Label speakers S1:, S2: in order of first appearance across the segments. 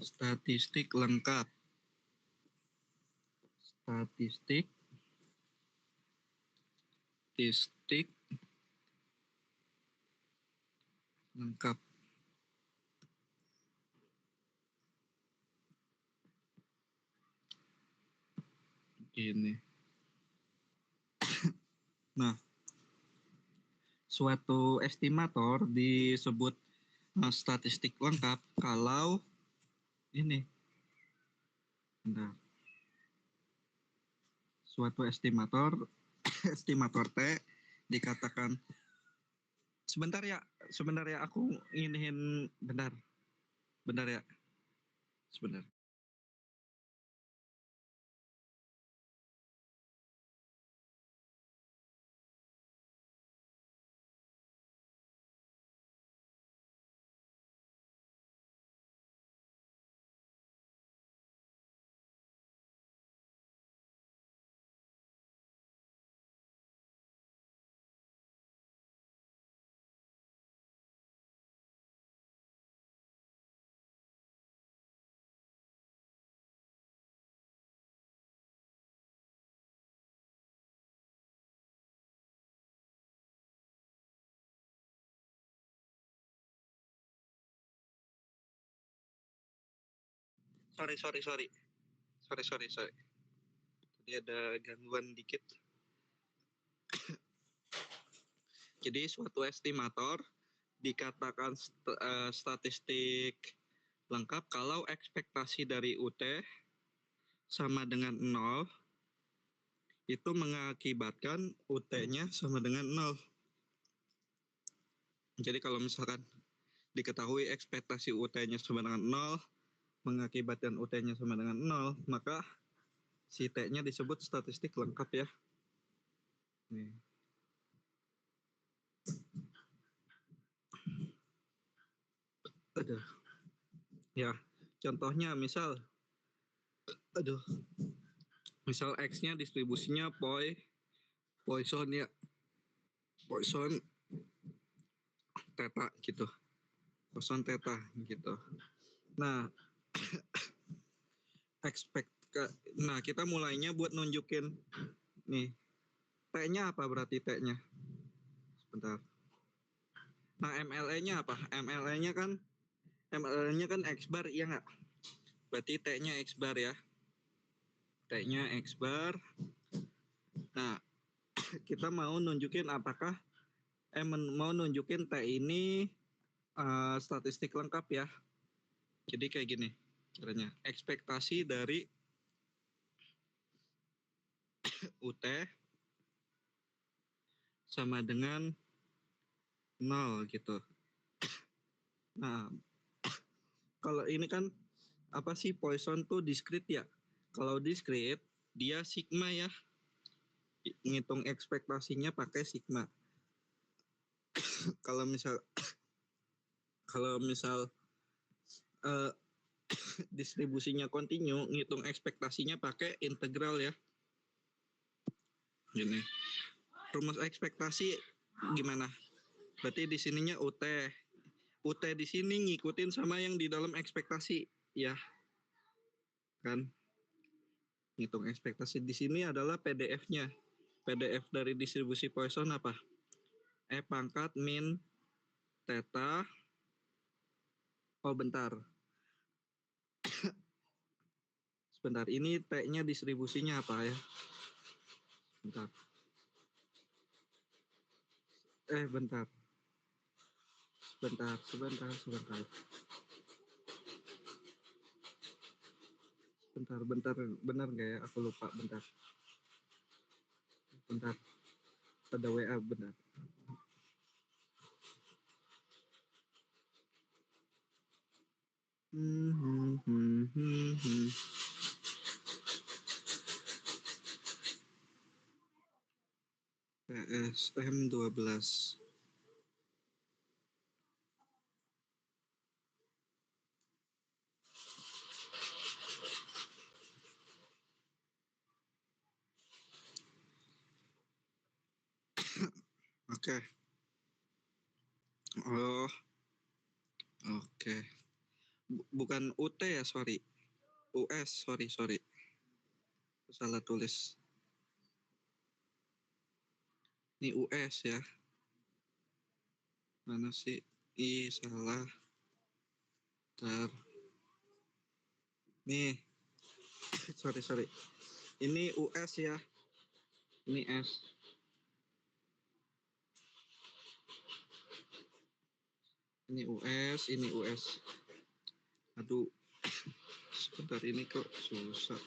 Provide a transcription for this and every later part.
S1: Statistik lengkap. Statistik lengkap. Gini. Nah, suatu estimator disebut statistik lengkap kalau ini. Bentar. Suatu estimator T dikatakan sebentar ya aku iniin bentar ya sebentar. Sorry. Tadi ada gangguan dikit. Jadi suatu estimator dikatakan statistik lengkap kalau ekspektasi dari UT sama dengan 0, itu mengakibatkan UT-nya sama dengan 0. Jadi kalau misalkan diketahui ekspektasi UT-nya sama dengan 0, mengakibatkan UT-nya sama dengan 0, maka si T-nya disebut statistik lengkap ya. Nih. Aduh. Ya, contohnya misal X-nya distribusinya Poisson ya. Poisson theta gitu. Poisson theta gitu. Nah, kita mulainya buat nunjukin nih. T-nya apa berarti T-nya? Sebentar. Nah, MLE-nya apa? MLE-nya kan X bar, iya nggak? Berarti T-nya X bar ya. T-nya X bar. Nah, kita mau nunjukin mau nunjukin T ini statistik lengkap ya. Jadi kayak gini caranya. Ekspektasi dari UT sama dengan 0 gitu. Nah, kalau ini kan apa sih, Poisson tuh diskrit ya. Kalau diskrit dia sigma ya. Ngitung ekspektasinya pakai sigma. Kalau misal distribusinya kontinu, ngitung ekspektasinya pakai integral ya. Gini. Rumus ekspektasi gimana? Berarti di sininya UT. UT di sini ngikutin sama yang di dalam ekspektasi ya. Kan? Ngitung ekspektasi di sini adalah PDF-nya. PDF dari distribusi Poisson apa? E pangkat min theta. Oh bentar. Sebentar, ini T-nya distribusinya apa ya? Bentar. Bentar. Bentar, benar nggak ya? Aku lupa, bentar. Ada WA, benar. PSM 12. Oke. Oh. Oke. bukan UT ya, sorry. US, sorry. Salah tulis. Ini US ya. Mana sih? Salah. Nih, sorry. Ini US ya. Ini S. Ini US. Aduh, sebentar ini kok susah.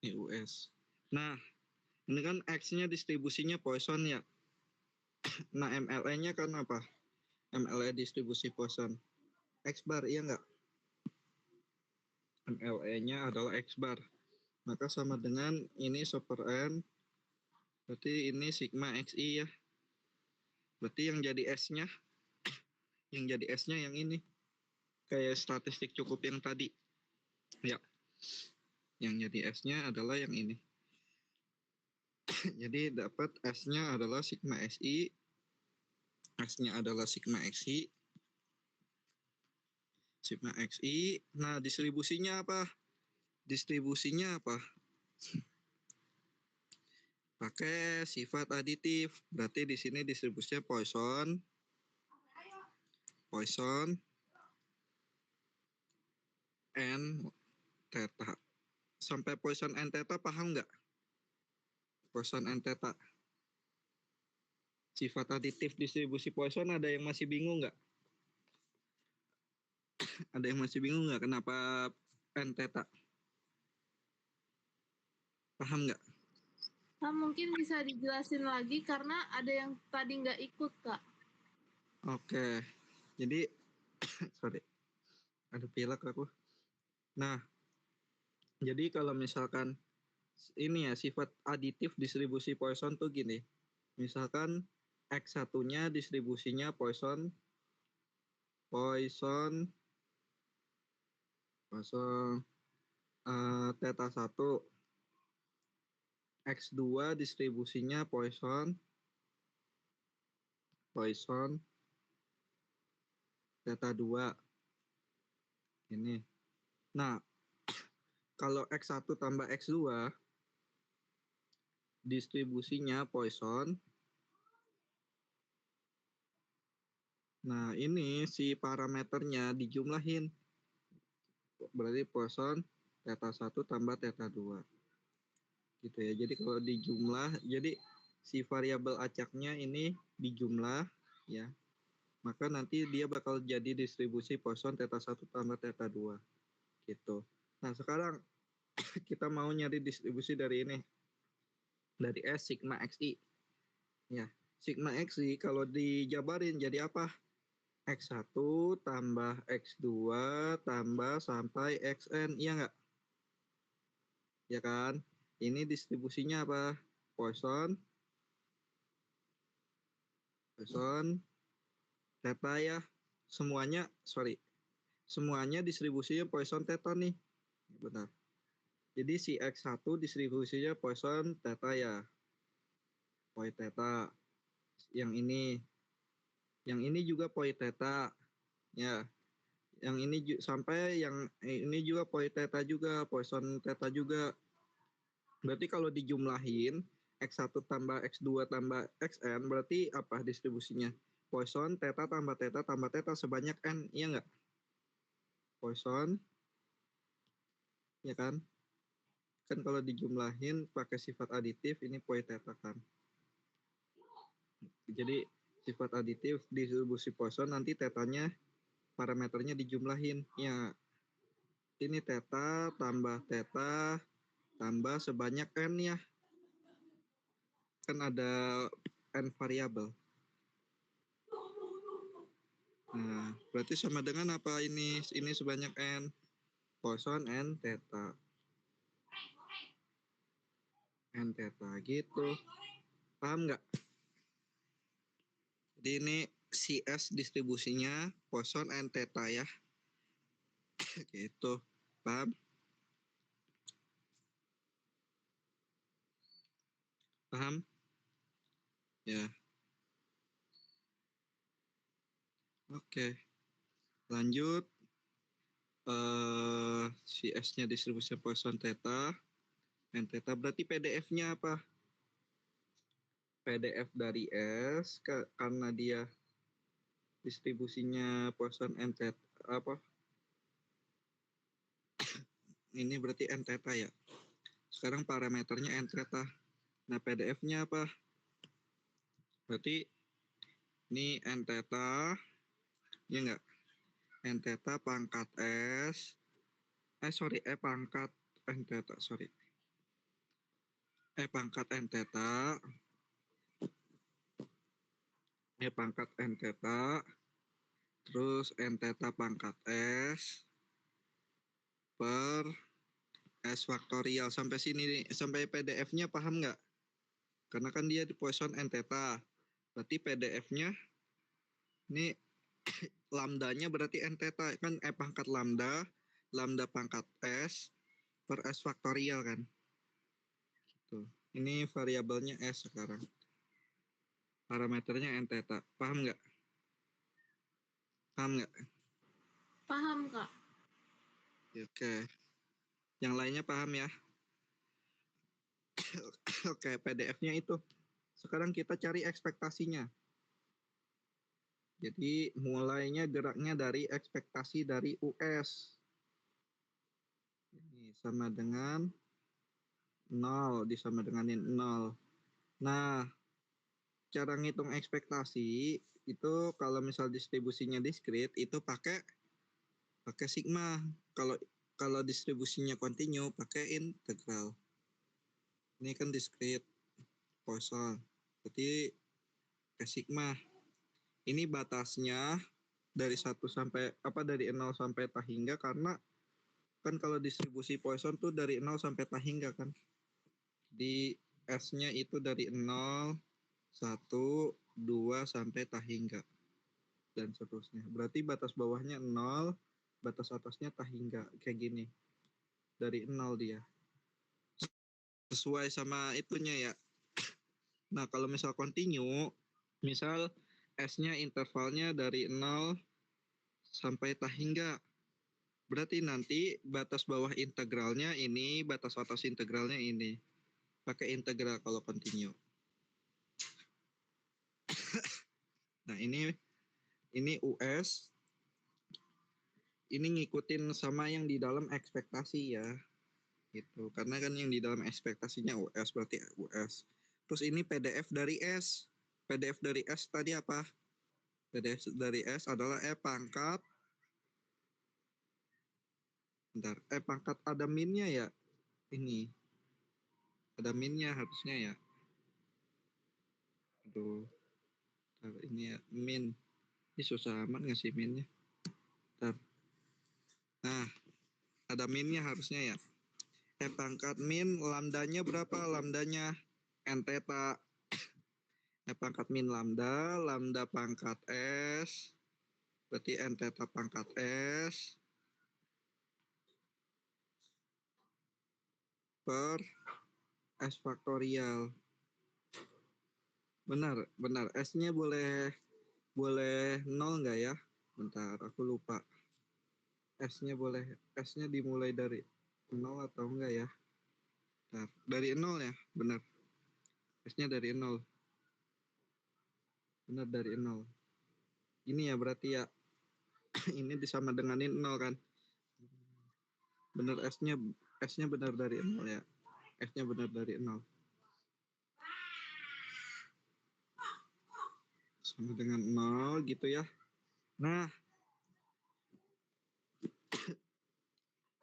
S1: Ini US. Nah, ini kan X-nya distribusinya Poisson ya. Nah, MLE-nya kan apa? MLE distribusi Poisson. X bar, iya nggak? MLE-nya adalah X bar. Maka sama dengan ini super N. Berarti ini sigma XI ya. Berarti yang jadi S-nya yang ini. Kayak statistik cukup yang tadi. Ya. Yang jadi S-nya adalah yang ini. Jadi dapat S-nya adalah sigma SI. S-nya adalah sigma XI. Sigma XI. Nah, distribusinya apa? Pakai sifat aditif. Berarti di sini distribusinya Poisson n theta. Sampai Poisson n theta paham nggak? Poisson n theta. Sifat aditif distribusi Poisson ada yang masih bingung nggak? Ada yang masih bingung nggak kenapa n theta? Paham nggak?
S2: Mungkin bisa dijelasin lagi karena ada yang tadi nggak ikut, Kak.
S1: Oke. Jadi, sorry. Ada pilek aku. Nah, jadi kalau misalkan ini ya sifat aditif distribusi Poisson tuh gini. Misalkan X1-nya distribusinya Poisson theta 1. X2 distribusinya Poisson theta 2. Ini. Nah, kalau X1 tambah X2 distribusinya Poisson. Nah, ini si parameternya dijumlahin. Berarti Poisson theta 1 tambah theta 2. Gitu ya. Jadi kalau dijumlah, jadi si variabel acaknya ini dijumlah ya. Maka nanti dia bakal jadi distribusi Poisson theta 1 tambah theta 2. Gitu. Nah, sekarang kita mau nyari distribusi dari ini. Dari S sigma XI. Ya, sigma XI kalau dijabarin jadi apa? X1 tambah X2 tambah sampai Xn, iya nggak? Ya kan? Ini distribusinya apa? Poisson theta ya. Semuanya distribusinya Poisson theta nih. Benar. Jadi si X1 distribusinya Poisson theta ya. Poi theta. Yang ini juga poi theta. Ya. Yang ini sampai yang ini juga poi theta juga, Poisson theta juga. Berarti kalau dijumlahin X1 tambah X2 tambah Xn berarti apa distribusinya? Poisson theta tambah theta sebanyak n, iya nggak? Poisson, ya kan? Kan kalau dijumlahin pakai sifat aditif ini poi theta kan. Jadi sifat aditif distribusi Poisson nanti tetanya parameternya dijumlahin. Ya, ini theta tambah sebanyak n ya. Kan ada n variabel. Nah, berarti sama dengan apa ini? Ini sebanyak n. Poisson n theta. N theta gitu. Paham nggak? Jadi ini CS distribusinya Poisson n theta ya. Gitu. Paham? Paham? Ya. Oke, lanjut. Si S-nya distribusi Poisson theta, N theta berarti PDF-nya apa? PDF dari S karena dia distribusinya Poisson N theta apa? Ini berarti N theta ya. Sekarang parameternya N theta. Nah, PDF-nya apa? Berarti ini N theta, ya enggak? N theta pangkat S. Pangkat N theta, sorry. Pangkat N theta. Pangkat N theta. Terus N theta pangkat S per S faktorial. Sampai sini nih, sampai PDF-nya paham nggak? Karena kan dia di Poisson N theta. Berarti PDF-nya ini lambdanya berarti N theta kan pangkat lambda, lambda pangkat S per S faktorial kan. Gitu. Ini variabelnya S sekarang. Parameternya N theta. Paham nggak? Paham nggak?
S2: Paham, Kak.
S1: Oke. Yang lainnya paham ya? Oke, PDF-nya itu. Sekarang kita cari ekspektasinya. Jadi mulainya geraknya dari ekspektasi dari US. Ini sama dengan 0, disama denganin 0. Nah, cara ngitung ekspektasi itu kalau misal distribusinya diskrit itu pakai sigma. Kalau distribusinya kontinu pakai integral. Ini kan diskrit Poisson. Berarti pakai sigma. Ini batasnya dari 1 sampai dari 0 sampai tah hingga karena kan kalau distribusi Poisson tuh dari 0 sampai tah hingga kan. Di S-nya itu dari 0, 1, 2 sampai tah hingga dan seterusnya. Berarti batas bawahnya 0, batas atasnya tah hingga kayak gini. Dari 0 dia. Sesuai sama itunya ya. Nah, kalau misal continue, misal S-nya intervalnya dari 0 sampai tah hingga. Berarti nanti batas bawah integralnya ini, batas atas integralnya ini. Pakai integral kalau continue. Nah, ini US. Ini ngikutin sama yang di dalam ekspektasi ya. Gitu. Karena kan yang di dalam ekspektasinya US berarti US. Terus ini PDF dari S. PDF dari S tadi apa? PDF dari S adalah pangkat. Bentar, pangkat ada minnya ya? Ini. Ada minnya harusnya ya. Aduh. Ini ya, min. Ini susah amat ngasih minnya. Bentar. Nah, ada minnya harusnya ya. Pangkat min, lambdanya berapa? Lambdanya N theta. Pangkat min lambda, lambda pangkat S, berarti N theta pangkat S, per S faktorial. Benar. S-nya boleh 0 nggak ya? Bentar, aku lupa. S-nya dimulai dari 0 atau enggak ya? Bentar, dari 0 ya? Benar. S-nya dari 0. Benar dari 0. Ini ya berarti ya. Ini disama denganin 0 kan? Benar S-nya benar dari 0 ya. S-nya benar dari 0. Sama dengan 0 gitu ya. Nah,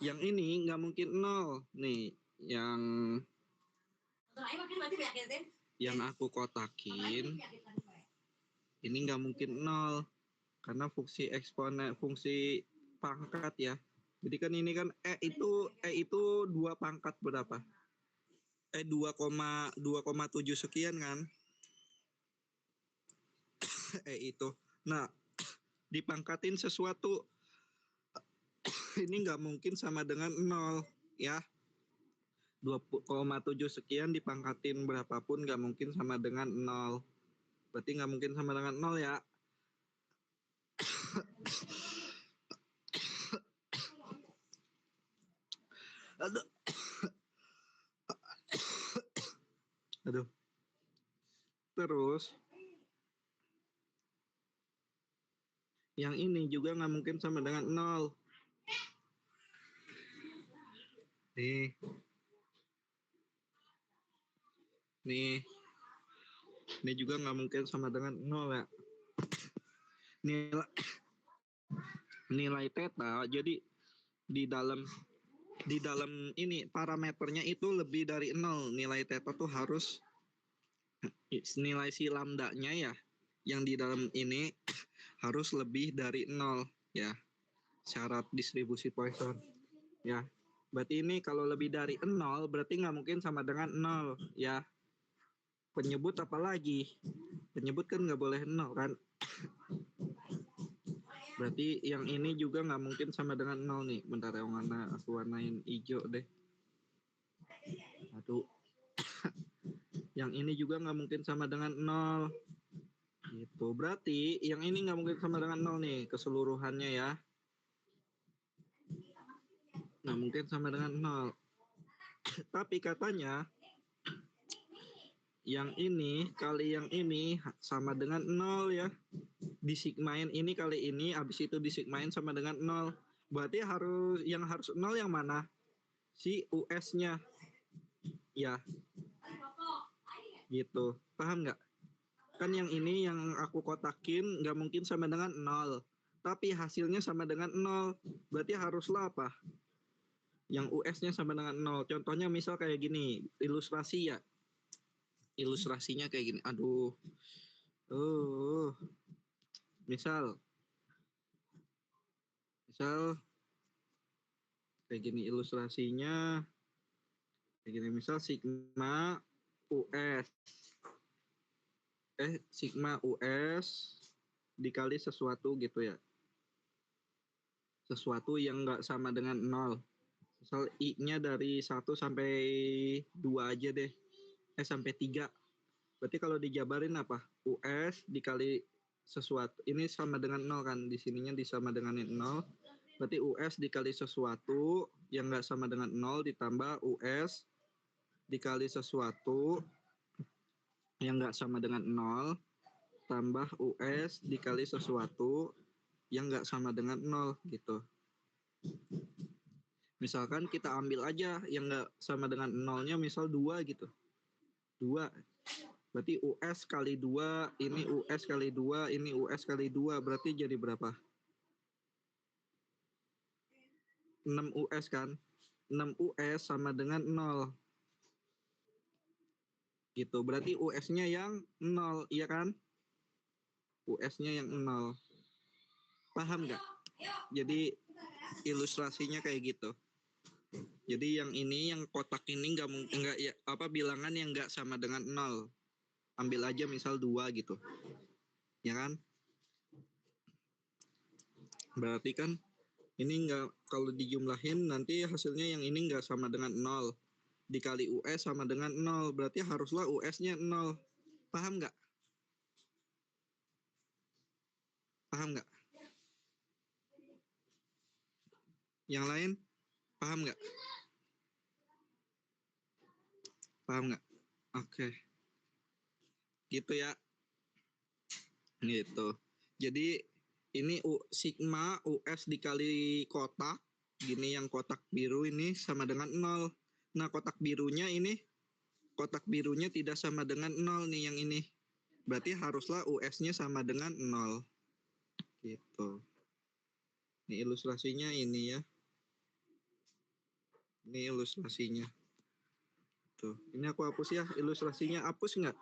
S1: yang ini nggak mungkin 0. Nih, yang aku kotakin ini nggak mungkin 0 karena fungsi eksponen, fungsi pangkat ya. Jadi kan ini kan itu 2 pangkat berapa? 2,7 sekian kan? Itu. Nah, dipangkatin sesuatu ini nggak mungkin sama dengan 0 ya. 2,7 sekian dipangkatin berapapun nggak mungkin sama dengan 0. Berarti nggak mungkin sama dengan 0 ya. Aduh. Aduh. Terus yang ini juga nggak mungkin sama dengan 0. Nih. Nih. Ini juga nggak mungkin sama dengan 0 ya. Nilai theta, jadi di dalam ini parameternya itu lebih dari 0. Nilai theta tuh harus nilai si lambdanya ya, yang di dalam ini harus lebih dari 0 ya. Syarat distribusi Poisson ya. Berarti ini kalau lebih dari 0 berarti nggak mungkin sama dengan 0 ya. Penyebut apa lagi? Penyebut kan nggak boleh 0 kan. Berarti yang ini juga nggak mungkin sama dengan 0 nih. Bentar ya, aku warnain hijau deh. Aduh. Yang ini juga nggak mungkin sama dengan 0. Gitu. Berarti yang ini nggak mungkin sama dengan 0 nih keseluruhannya ya. Nggak mungkin sama dengan 0. Tapi katanya yang ini kali yang ini sama dengan 0 ya. Disigmain ini kali ini, habis itu disigmain sama dengan 0. Berarti harus 0 yang mana? Si US-nya. Ya. Gitu. Paham nggak? Kan yang ini yang aku kotakin nggak mungkin sama dengan 0. Tapi hasilnya sama dengan 0. Berarti haruslah apa? Yang US-nya sama dengan 0. Contohnya misal kayak gini, ilustrasi ya. Ilustrasinya kayak gini. Aduh. Misal kayak gini ilustrasinya. Kayak gini misal sigma US. Sigma US dikali sesuatu gitu ya. Sesuatu yang nggak sama dengan 0. Misal I-nya dari 1 sampai 2 aja deh. Sampai 3. Berarti kalau dijabarin apa? US dikali sesuatu. Ini sama dengan 0 kan? Di sininya disama dengan 0. Berarti US dikali sesuatu yang nggak sama dengan 0 ditambah US dikali sesuatu yang nggak sama dengan 0 tambah US dikali sesuatu yang nggak sama dengan 0 gitu. Misalkan kita ambil aja yang nggak sama dengan 0-nya misal 2 gitu. 2. Berarti US kali 2, ini US kali 2, ini US kali 2. Berarti jadi berapa? 6 US kan? 6 US sama dengan 0. Gitu. Berarti US-nya yang 0, iya kan? US-nya yang 0. Paham nggak? Jadi ilustrasinya kayak gitu. Jadi yang ini, yang kotak ini nggak ya, apa bilangan yang nggak sama dengan 0. Ambil aja misal 2 gitu. Ya kan? Berarti kan ini nggak, kalau dijumlahin nanti hasilnya yang ini nggak sama dengan 0. Dikali US sama dengan 0. Berarti haruslah US-nya 0. Paham nggak? Paham nggak? Yang lain? Paham nggak? Paham nggak? Oke. Gitu ya. Gitu. Jadi ini sigma US dikali kotak. Gini yang kotak biru ini sama dengan 0. Nah kotak birunya tidak sama dengan 0 nih yang ini. Berarti haruslah US-nya sama dengan 0. Gitu. Ini ilustrasinya ini ya. Ini ilustrasinya. Tuh, ini aku hapus ya. Ilustrasinya hapus nggak?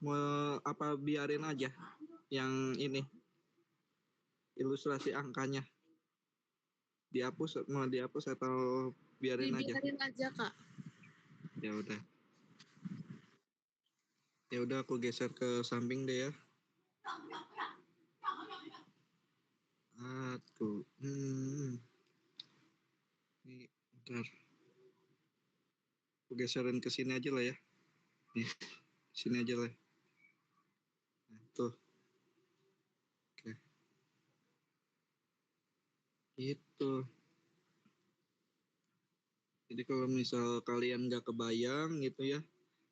S1: Mau apa biarin aja yang ini? Ilustrasi angkanya. Mau dihapus atau biarin aja?
S2: Dibiarin aja, Kak.
S1: Ya udah. Ya udah aku geser ke samping deh ya. Tuh. Ini bentar. Aku geserin ke sini aja lah ya. Nih, sini aja lah. Nah, tuh. Oke. Itu. Jadi kalau misal kalian nggak kebayang gitu ya,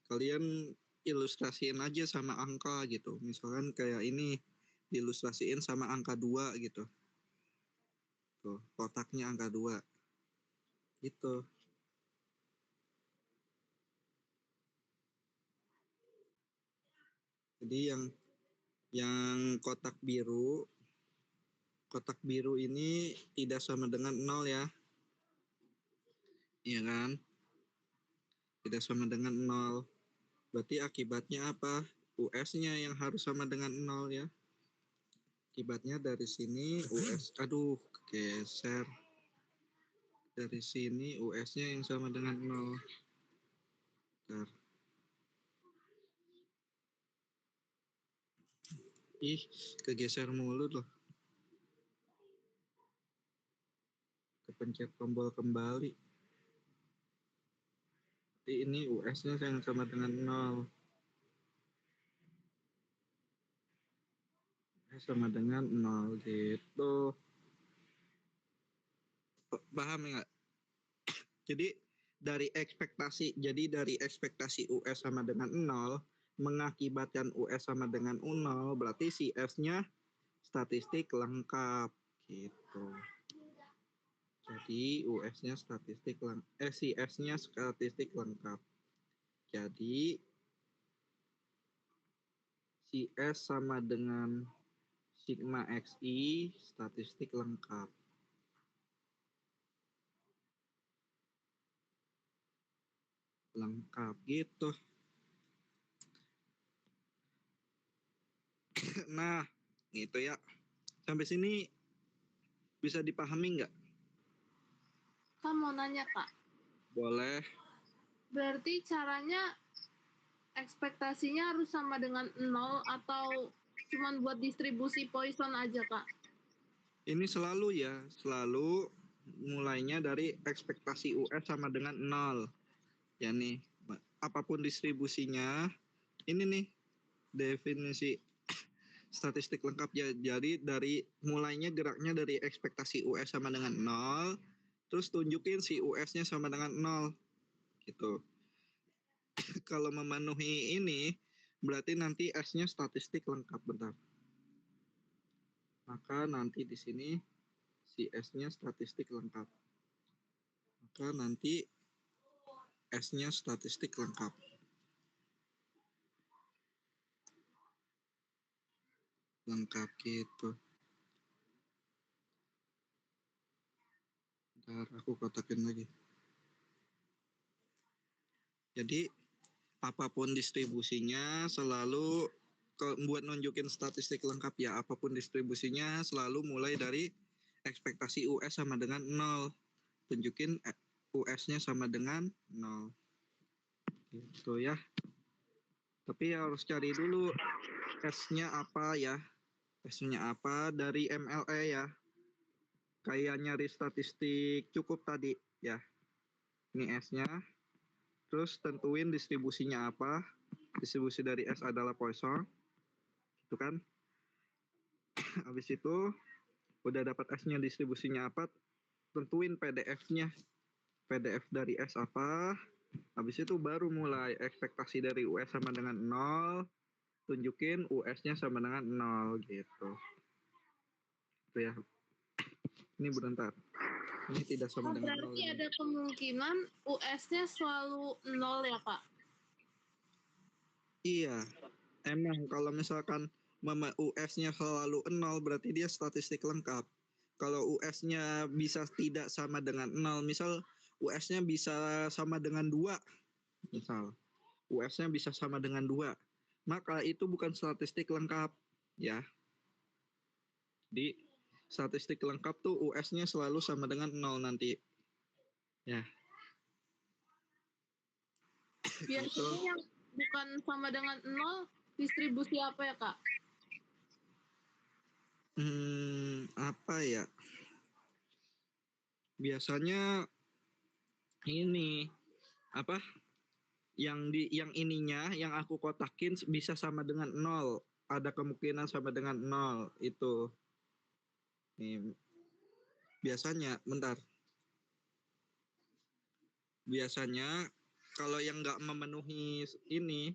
S1: kalian ilustrasiin aja sama angka gitu. Misalkan kayak ini diilustrasiin sama angka 2 gitu. Tuh, kotaknya angka 2. Gitu. Jadi yang kotak biru ini tidak sama dengan 0 ya. Iya kan? Tidak sama dengan 0. Berarti akibatnya apa? US-nya yang harus sama dengan 0 ya. Akibatnya dari sini US, aduh, geser. Dari sini US-nya yang sama dengan 0. Bentar. Ih, kegeser mulu loh. Kepencet tombol kembali. Jadi ini US-nya yang sama dengan 0. Sama dengan 0 gitu. Paham nggak? Jadi dari ekspektasi US sama dengan 0 mengakibatkan US sama dengan 0, berarti si S-nya statistik lengkap gitu. Jadi si S-nya statistik lengkap. Jadi si S sama dengan sigma XI statistik lengkap. Lengkap gitu. Nah, gitu ya. Sampai sini bisa dipahami nggak?
S2: Kak mau nanya Kak,
S1: Boleh.
S2: berarti caranya ekspektasinya harus sama dengan 0 atau cuman buat distribusi Poisson aja Kak?
S1: Ini selalu mulainya dari ekspektasi US sama dengan 0. Ya nih, apapun distribusinya, ini nih definisi statistik lengkap ya. Jadi mulainya geraknya dari ekspektasi US sama dengan 0, terus tunjukin si US-nya sama dengan 0 gitu. Kalau memenuhi ini, berarti nanti S-nya statistik lengkap. Bentar. Maka nanti di sini si S-nya statistik lengkap. Maka nanti S-nya statistik lengkap. Lengkap gitu. Bentar, aku kotakin lagi. Jadi apapun distribusinya selalu buat nunjukin statistik lengkap ya, apapun distribusinya selalu mulai dari ekspektasi US sama dengan 0. Tunjukin US-nya sama dengan 0. Gitu ya. Tapi harus cari dulu S-nya apa ya. S-nya apa dari MLE ya. Kayak nyari statistik cukup tadi ya. Ini S-nya. Terus tentuin distribusinya apa. Distribusi dari S adalah Poisson. Gitu kan. Habis itu udah dapat S-nya distribusinya apa, tentuin PDF-nya. PDF dari S apa. Habis itu baru mulai ekspektasi dari US sama dengan 0, tunjukin US-nya sama dengan 0 gitu. Itu ya. Ini bentar. Ini tidak sama dengan 0.
S2: Berarti ada kemungkinan US-nya selalu 0 ya Kak?
S1: Iya. Emang kalau misalkan US-nya selalu 0 berarti dia statistik lengkap. Kalau US-nya bisa tidak sama dengan 0, misal US-nya bisa sama dengan 2, misal US-nya bisa sama dengan 2, maka itu bukan statistik lengkap ya. Di statistik lengkap tuh US-nya selalu sama dengan 0 nanti. Ya.
S2: Biasanya yang bukan sama dengan 0 distribusi apa ya Kak?
S1: Apa ya? Biasanya ini apa? Yang ininya yang aku kotakin bisa sama dengan 0. Ada kemungkinan sama dengan 0 itu. Nih. Biasanya, bentar. Biasanya kalau yang nggak memenuhi ini,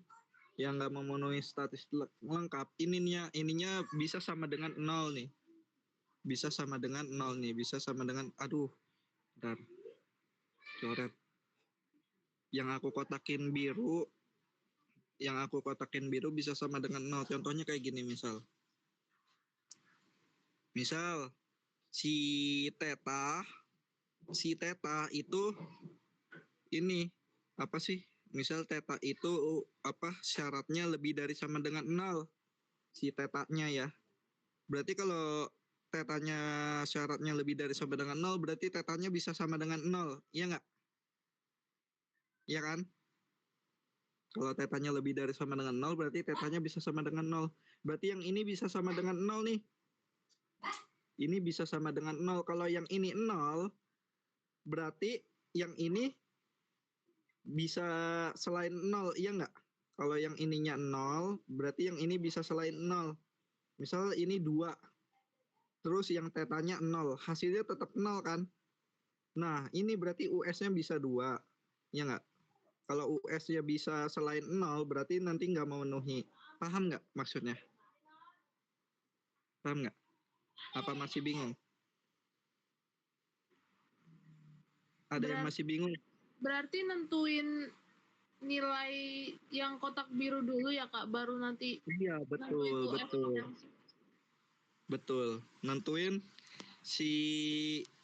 S1: yang nggak memenuhi statistik lengkap, ininya bisa sama dengan 0 nih. Bisa sama dengan 0 nih, bisa sama dengan, aduh, bentar, coret. Yang aku kotakin biru bisa sama dengan 0. Contohnya kayak gini misal. Misal si theta itu ini apa sih? Misal theta itu apa syaratnya lebih dari sama dengan 0. Si tetanya ya. Berarti kalau tetanya syaratnya lebih dari sama dengan 0, berarti tetanya bisa sama dengan 0. Iya nggak? Iya kan? Kalau tetanya lebih dari sama dengan 0, berarti tetanya bisa sama dengan 0. Berarti yang ini bisa sama dengan 0 nih. Ini bisa sama dengan 0. Kalau yang ini 0, berarti yang ini bisa selain 0, iya nggak? Kalau yang ininya 0, berarti yang ini bisa selain 0. Misal ini 2, terus yang tetanya 0, hasilnya tetap 0 kan? Nah, ini berarti US-nya bisa 2, iya nggak? Kalau US-nya bisa selain 0, berarti nanti nggak memenuhi. Paham nggak maksudnya? Paham nggak? Apa masih bingung? Ada yang masih bingung?
S2: Berarti nentuin nilai yang kotak biru dulu ya Kak, baru nanti
S1: Iya, betul. Betul. Nentuin si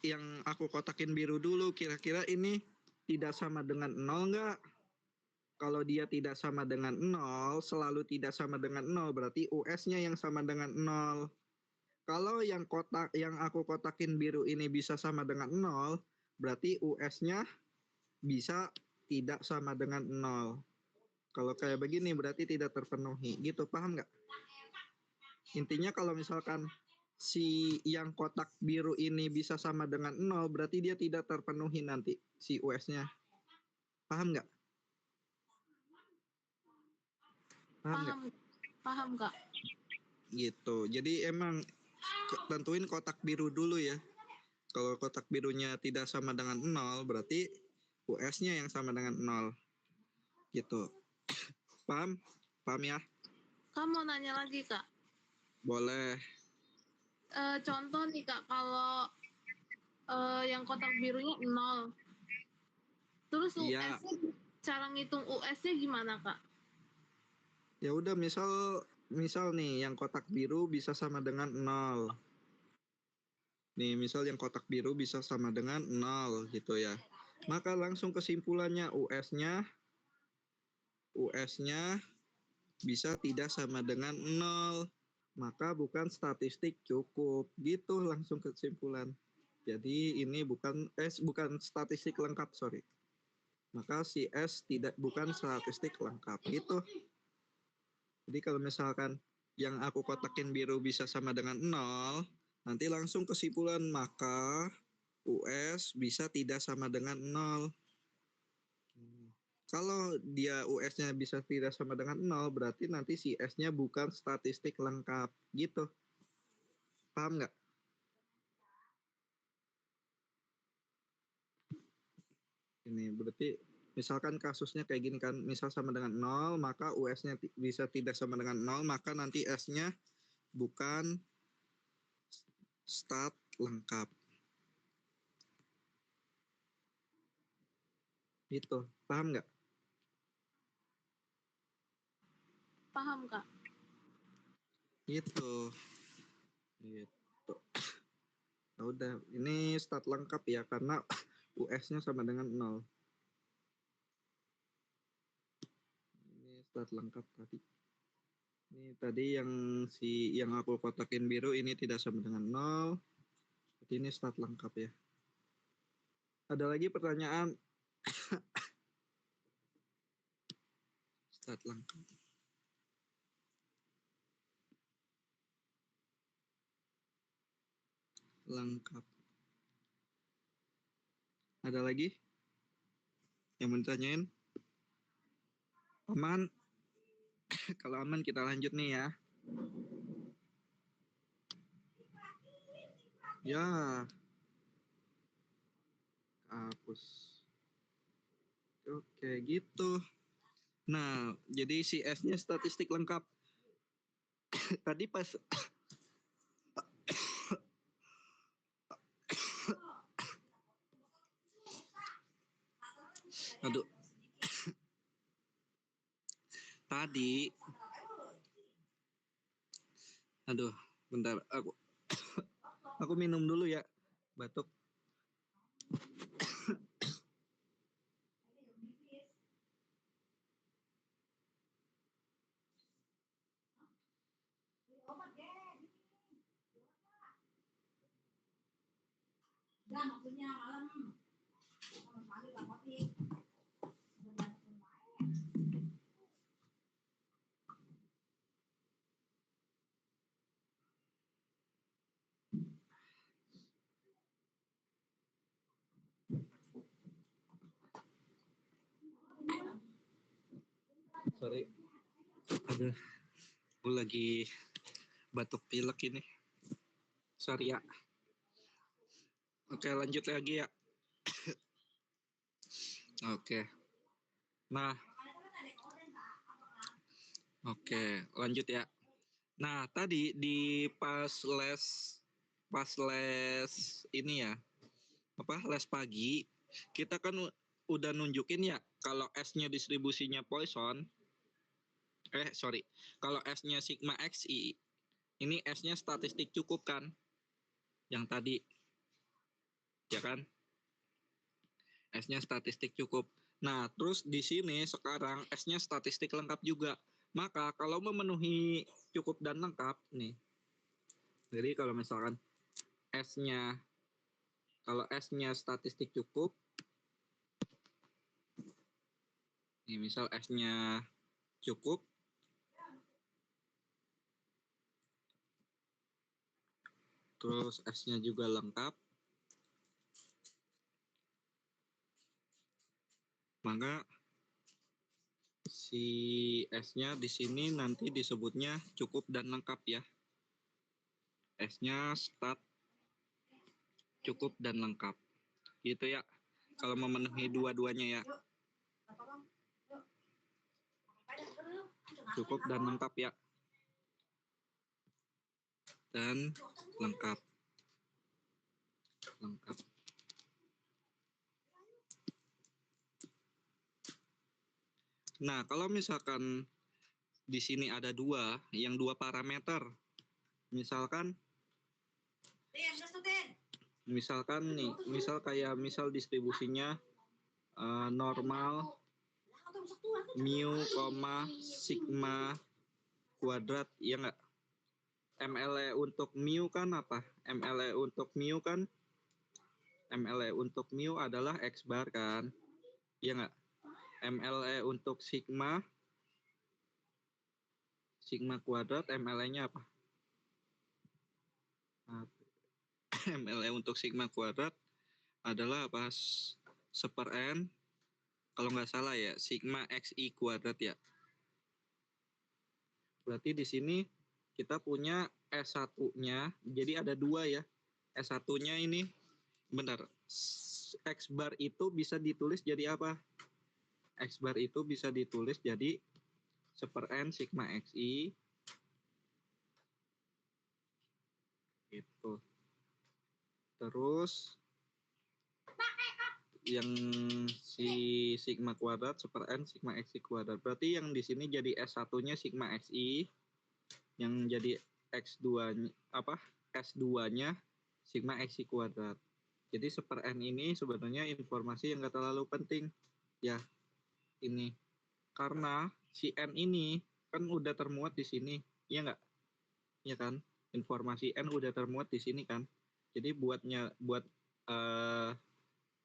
S1: yang aku kotakin biru dulu, kira-kira ini tidak sama dengan 0 nggak? Kalau dia tidak sama dengan 0, selalu tidak sama dengan 0, berarti US-nya yang sama dengan 0. Kalau yang aku kotakin biru ini bisa sama dengan 0, berarti US-nya bisa tidak sama dengan 0. Kalau kayak begini berarti tidak terpenuhi. Gitu, paham nggak? Intinya kalau misalkan si yang kotak biru ini bisa sama dengan 0, berarti dia tidak terpenuhi nanti si US-nya. Paham nggak?
S2: Paham Kak.
S1: Gitu. Jadi emang tentuin kotak biru dulu ya. Kalau kotak birunya tidak sama dengan 0, berarti US-nya yang sama dengan 0. Gitu. Paham? Paham ya?
S2: Kak mau nanya lagi Kak.
S1: Boleh.
S2: Contoh nih Kak, kalau yang kotak birunya 0. Terus
S1: Iya.
S2: US-nya, cara ngitung US-nya gimana Kak?
S1: Ya udah misal nih yang kotak biru bisa sama dengan 0. Nih, misal yang kotak biru bisa sama dengan 0 gitu ya. Maka langsung kesimpulannya US-nya bisa tidak sama dengan 0. Maka bukan statistik cukup. Gitu langsung kesimpulan. Jadi ini bukan statistik lengkap, sorry. Maka si S bukan statistik lengkap. Gitu. Jadi kalau misalkan yang aku kotakin biru bisa sama dengan 0, nanti langsung kesimpulan maka US bisa tidak sama dengan 0. Kalau dia US-nya bisa tidak sama dengan 0, berarti nanti si S-nya bukan statistik lengkap. Gitu. Paham nggak? Ini berarti misalkan kasusnya kayak gini kan, misal sama dengan 0, maka US-nya bisa tidak sama dengan 0, maka nanti S-nya bukan stat lengkap. Gitu. Paham nggak?
S2: Paham Kak.
S1: Gitu. Nah, udah, ini stat lengkap ya karena US-nya sama dengan 0. Ini stat lengkap tadi. Ini tadi yang aku kotakin biru ini tidak sama dengan 0. Jadi ini stat lengkap ya. Ada lagi pertanyaan? Stat lengkap. Lengkap. Ada lagi yang mau ditanyain? Aman? Kalau aman kita lanjut nih ya. Ya. hapus. Oke, gitu. Nah, jadi si S-nya statistik lengkap. Tadi pas aduh, tadi aduh, bentar, aku minum dulu ya, batuk. Sorry, aduh, aku lagi batuk pilek ini. Sorry ya. Oke, lanjut lagi ya. Oke. Nah, oke, lanjut ya. Nah, tadi di pas les ini ya, les pagi, kita kan udah nunjukin ya kalau S-nya distribusinya Poisson, kalau S-nya sigma XI, ini S-nya statistik cukup kan? Yang tadi, ya kan? S-nya statistik cukup. Nah, terus di sini sekarang S-nya statistik lengkap juga. Maka kalau memenuhi cukup dan lengkap nih. Jadi kalau misalkan S-nya statistik cukup, nih misal S-nya cukup, terus S-nya juga lengkap, maka si S-nya di sini nanti disebutnya cukup dan lengkap ya. S-nya stat cukup dan lengkap. Gitu ya. Kalau memenuhi dua-duanya ya. Cukup dan lengkap ya. Dan lengkap. Lengkap. Nah, kalau misalkan di sini ada yang dua parameter. Misalkan misal distribusinya normal mu, sigma kuadrat, ya nggak? MLE untuk mu kan apa? MLE untuk mu adalah X bar kan? Ya nggak? MLE untuk sigma kuadrat, MLE-nya apa? MLE untuk sigma kuadrat adalah apa? Seper N, kalau nggak salah ya, sigma XI kuadrat ya. Berarti di sini kita punya S1-nya, jadi ada dua ya. S1-nya ini, benar, X bar itu bisa ditulis jadi apa? X bar itu bisa ditulis jadi seper N sigma XI. Gitu. Terus yang si sigma kuadrat seper N sigma XI kuadrat. Berarti yang di sini jadi S1-nya sigma XI, yang jadi X2-nya S2-nya sigma XI kuadrat. Jadi seper N ini sebenarnya informasi yang nggak terlalu penting ya ini, karena si N ini kan udah termuat di sini, ya nggak? Ya kan? Informasi N udah termuat di sini kan. Jadi buat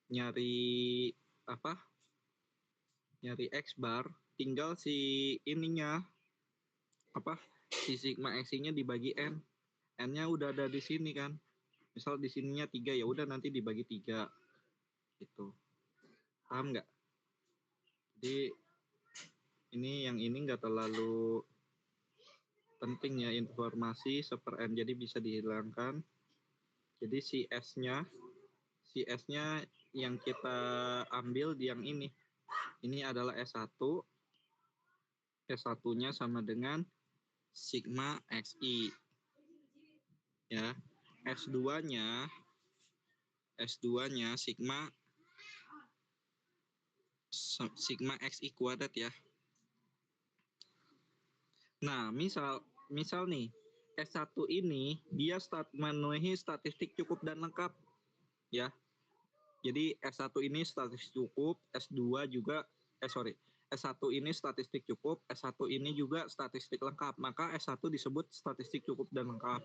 S1: nyari nyari X bar, tinggal si ininya si sigma XI-nya dibagi N. N-nya udah ada di sini kan. Misal di sininya 3, ya udah nanti dibagi 3 gitu. Paham nggak? Jadi yang ini nggak terlalu penting ya, informasi seper N, jadi bisa dihilangkan. Jadi si S-nya yang kita ambil di yang ini. Ini adalah S1. S1-nya sama dengan sigma XI. Ya. S2-nya sigma XI kuadrat ya. Nah, misal nih S1 ini dia memenuhi statistik cukup dan lengkap ya. Jadi S1 ini statistik cukup, S2 juga S1 ini statistik cukup, S1 ini juga statistik lengkap. Maka S1 disebut statistik cukup dan lengkap.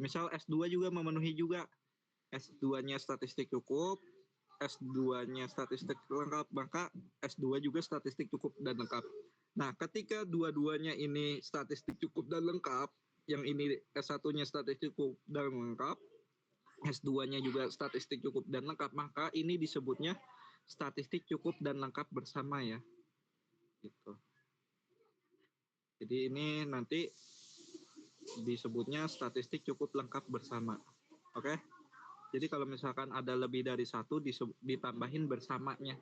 S1: Misal S2 juga memenuhi juga. S2-nya statistik cukup, S2-nya statistik lengkap, maka S2 juga statistik cukup dan lengkap. Nah, ketika dua-duanya ini statistik cukup dan lengkap, yang ini S1-nya statistik cukup dan lengkap, S2-nya juga statistik cukup dan lengkap, maka ini disebutnya statistik cukup dan lengkap bersama ya. Gitu. Jadi ini nanti disebutnya statistik cukup lengkap bersama. Oke? Jadi kalau misalkan ada lebih dari satu ditambahin bersamanya.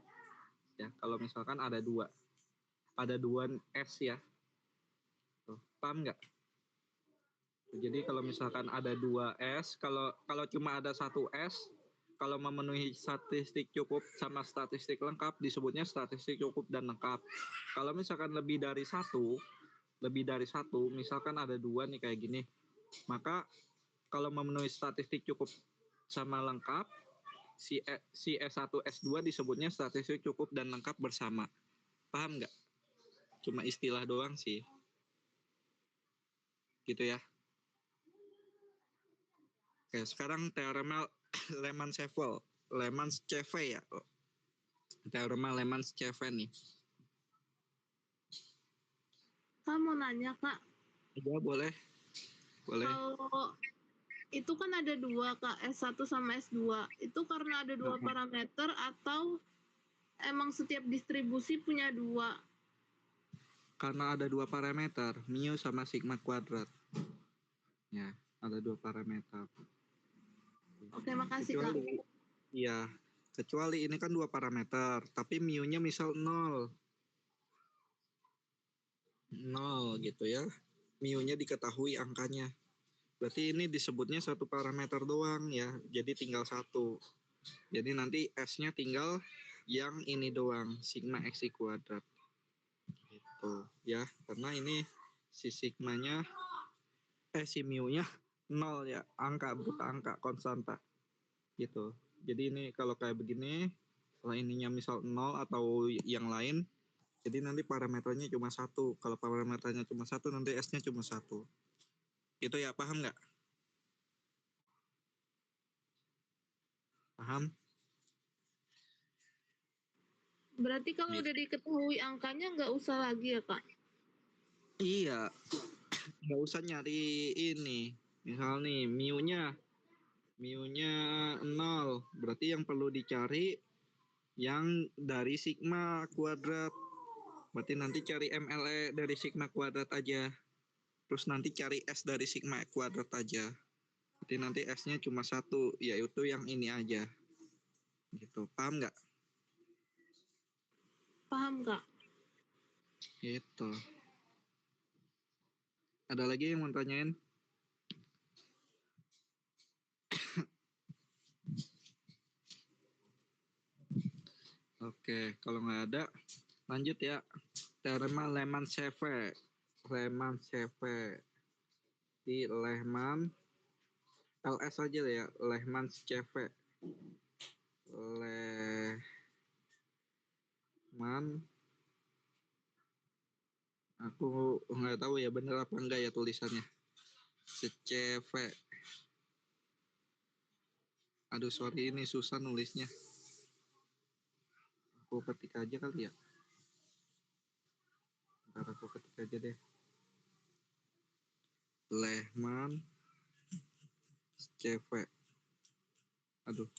S1: Ya, kalau misalkan ada dua S ya. Tuh, paham nggak? Jadi kalau misalkan ada 2 S, kalau cuma ada 1 S, kalau memenuhi statistik cukup sama statistik lengkap disebutnya statistik cukup dan lengkap. Kalau misalkan lebih dari satu, misalkan ada 2 nih kayak gini, maka kalau memenuhi statistik cukup sama lengkap, si S1 S2 disebutnya statistik cukup dan lengkap bersama. Paham nggak? Cuma istilah doang sih. Gitu ya. Oke, sekarang teorema Lehmann-Scheffel ya. Teorema Lehmann-Scheffel nih.
S2: Kak mau nanya Kak.
S1: Ya, boleh.
S2: Kalau itu kan ada 2 Kak, S1 sama S2. Itu karena ada 2 parameter atau emang setiap distribusi punya 2?
S1: Karena ada 2 parameter, mu sama sigma kuadrat. Ya, ada 2 parameter.
S2: Oke, makasih Kak.
S1: Iya, kecuali ini kan 2 parameter, tapi mu-nya misal 0. 0 gitu ya. Mu-nya diketahui angkanya. Berarti ini disebutnya satu parameter doang ya. Jadi tinggal satu. Jadi nanti S-nya tinggal yang ini doang, sigma XI kuadrat. Gitu ya. Karena ini si sigmanya si mu-nya 0 ya, buta angka konstanta. Gitu. Jadi ini kalau kayak begini, kalau ininya misal 0 atau yang lain, jadi nanti parameternya cuma satu. Kalau parameternya cuma satu, nanti S-nya cuma satu. Gitu ya, paham nggak? Paham?
S2: Berarti kalau udah diketahui angkanya nggak usah lagi ya Kak?
S1: Iya, nggak usah nyari ini. Misal nih, mu-nya 0. Berarti yang perlu dicari yang dari sigma kuadrat. Berarti nanti cari MLE dari sigma kuadrat aja. Terus nanti cari S dari sigma kuadrat aja. Berarti nanti S-nya cuma satu, yaitu yang ini aja. Gitu, paham nggak?
S2: Paham Kak.
S1: Gitu. Ada lagi yang mau tanyain? Oke, kalau nggak ada, lanjut ya. Teorema Lehmann-Scheffel. Di Lehmann, LS aja ya, Lehmann-Scheffel. Lehmann, aku nggak tahu ya bener apa enggak ya tulisannya. Scheffel. Aduh, sorry ini susah nulisnya. Aku ketik aja kali ya. Ntar aku ketik aja deh. Lehmann Scheffel. Aduh.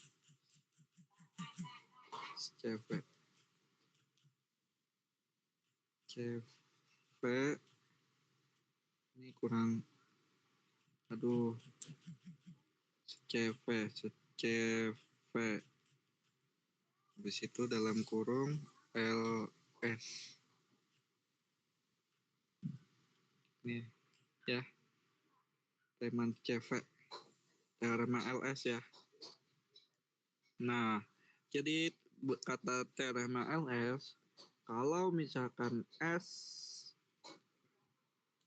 S1: Scheffel. Ini kurang. Aduh. Scheffel. Habis itu dalam kurung LS. Nih ya, Riemann CV, teorema LS ya. Nah, jadi kata teorema LS, kalau misalkan S,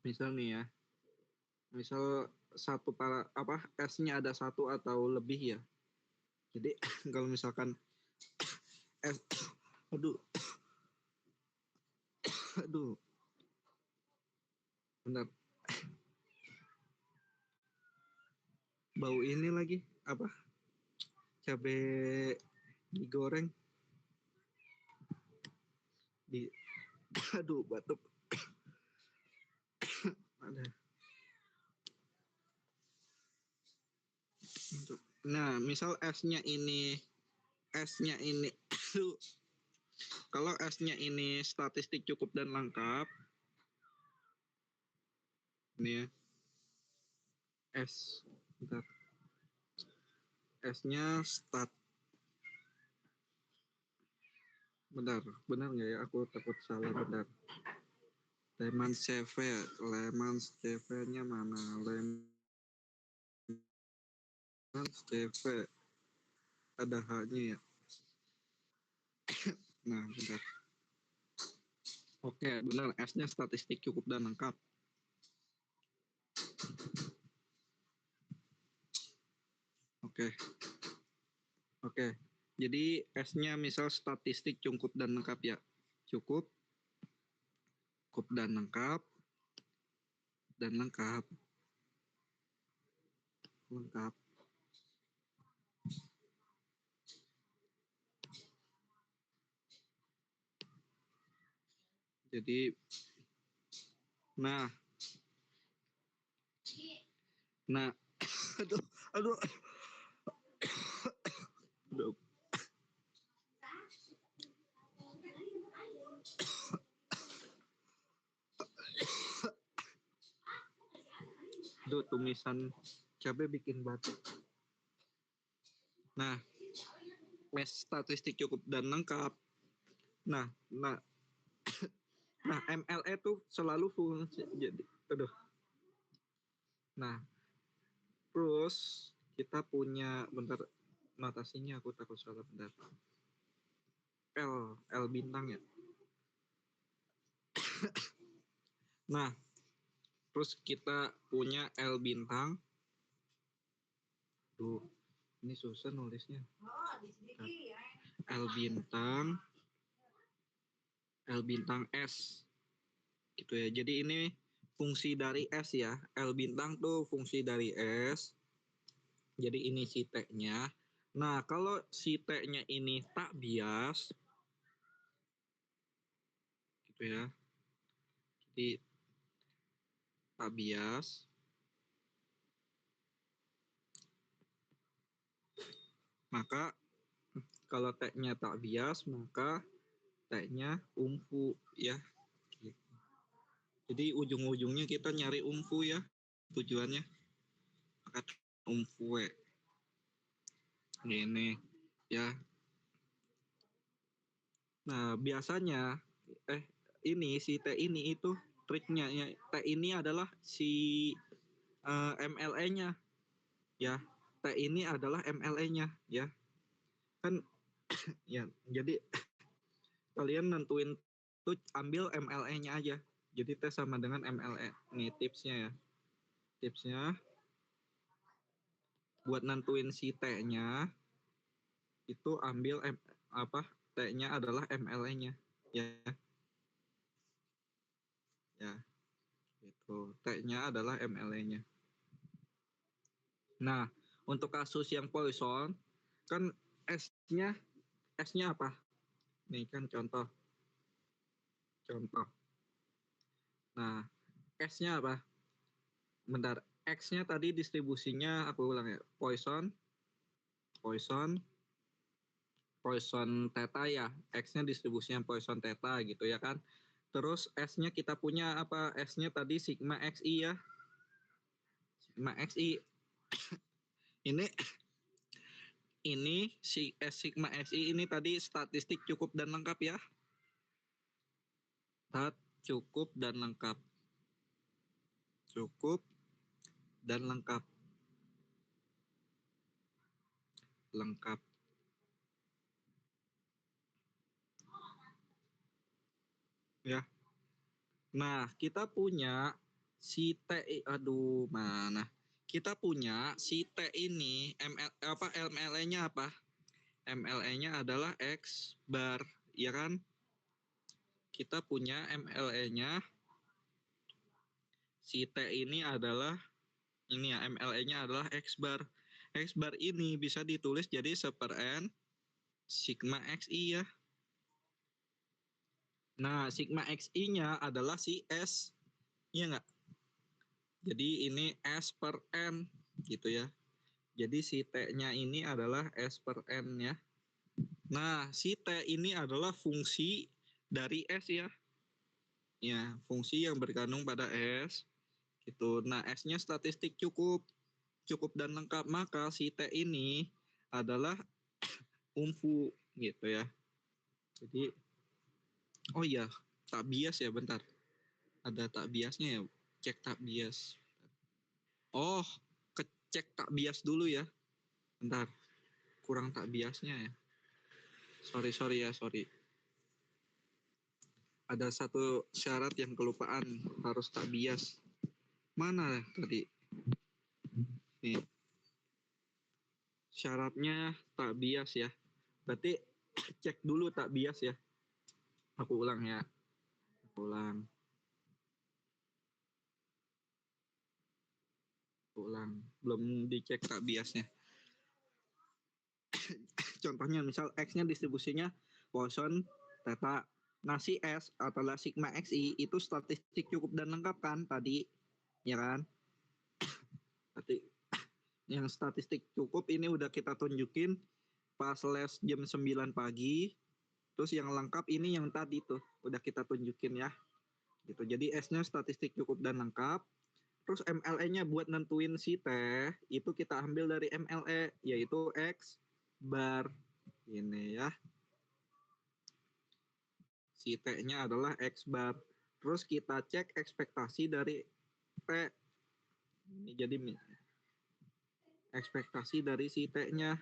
S1: misal nih ya, misal satu S-nya ada satu atau lebih ya. Jadi kalau misalkan S, aduh, bentar, bau ini lagi apa? Cabai digoreng, aduh batuk. Ada. Nah, misal S-nya ini kalau S-nya ini statistik cukup dan lengkap, ini ya, S, bentar. S-nya benar nggak ya? Aku takut salah, bentar. Riemann CV-nya mana? Riemann CV ada H-nya ya. Nah, bentar. Oke, benar. S-nya statistik cukup dan lengkap. Oke. Jadi S-nya misal statistik cukup dan lengkap ya. Cukup dan lengkap. Jadi nah aduh tumisan cabai bikin batuk. Nah, statistik cukup dan lengkap. Nah, MLE itu selalu fungsi jadi Nah, terus kita punya, bentar, notasinya aku takut salah, bentar. L bintang ya. Nah, terus kita punya L bintang. Tuh, ini susah nulisnya. L bintang S. Gitu ya. Jadi ini fungsi dari S ya. L bintang tuh fungsi dari S. Jadi ini si T-nya. Nah, kalau si T-nya ini tak bias, gitu ya. Jadi tak bias. Maka kalau T-nya tak bias, maka T-nya umfu ya. Gitu. Jadi ujung-ujungnya kita nyari umfu ya. Tujuannya. Maka umfu ini ya. Nah, biasanya ini si T ini itu triknya ya. T ini adalah si MLE-nya ya. T ini adalah MLE-nya ya. Kan ya, jadi kalian nentuin tuh ambil MLE-nya aja. Jadi T sama dengan MLE. Nih tipsnya ya. Tipsnya buat nentuin si T-nya itu ambil T-nya adalah MLE-nya ya. Ya. Gitu. T-nya adalah MLE-nya. Nah, untuk kasus yang Poisson kan S-nya apa? Nih kan contoh. Nah, S-nya apa? Bentar, X-nya tadi distribusinya aku ulang ya. Poisson theta ya. X-nya distribusinya Poisson theta gitu ya kan. Terus S-nya kita punya apa? S-nya tadi sigma XI ya. Sigma XI. Ini ini si S sigma SI ini tadi statistik cukup dan lengkap ya. Cukup dan lengkap. Cukup dan lengkap. Lengkap. Ya. Nah, kita punya si T, aduh mana? Kita punya si T ini MLE-nya apa? MLE-nya adalah X bar, ya kan? Kita punya MLE-nya si T ini adalah ini ya, MLE-nya adalah X bar. X bar ini bisa ditulis jadi 1/n sigma XI ya. Nah, sigma XI-nya adalah si S, iya nggak? Jadi ini S per N gitu ya. Jadi si T-nya ini adalah S per N ya. Nah, si T ini adalah fungsi dari S ya. Ya, fungsi yang berkandung pada S. Gitu. Nah, S-nya statistik cukup dan lengkap. Maka si T ini adalah umfu gitu ya. Jadi, oh iya, tak bias ya, bentar. Ada tak biasnya ya, cek tak bias. Oh, kecek tak bias dulu ya. Bentar, kurang tak biasnya ya. Sorry. Ada satu syarat yang kelupaan, harus tak bias. Mana tadi? Nih. Syaratnya tak bias ya. Berarti cek dulu tak bias ya. Aku ulang ya. Ulang. Belum dicek tak biasnya. Contohnya misal X-nya distribusinya Poisson theta. Nah si S adalah sigma XI itu statistik cukup dan lengkap kan tadi, ya kan? Berarti yang statistik cukup ini udah kita tunjukin pas les jam 9 pagi. Terus yang lengkap ini yang tadi tuh udah kita tunjukin ya. Gitu. Jadi S-nya statistik cukup dan lengkap. Terus MLE-nya buat nentuin si T itu kita ambil dari MLE yaitu X bar. Ini ya. Si T-nya adalah X bar. Terus kita cek ekspektasi dari T. Ini jadi ekspektasi dari si T-nya.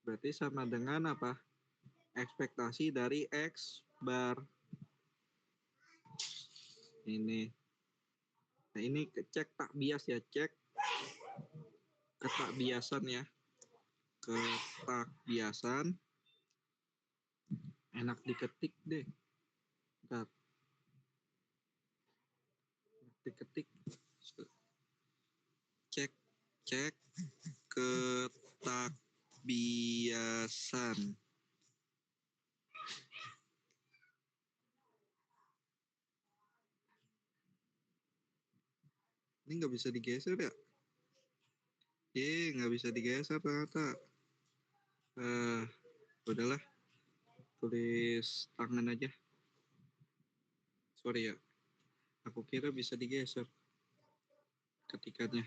S1: Berarti sama dengan apa? Ekspektasi dari X bar. Ini. Nah ini cek tak bias ya. Cek ketakbiasan ya. Ketakbiasan. Enak diketik deh. Bentar. Diketik. Cek ketakbiasan. Ini nggak bisa digeser ya? Nggak bisa digeser ternyata. Udahlah. Tulis tangan aja. Sorry ya. Aku kira bisa digeser ketikannya.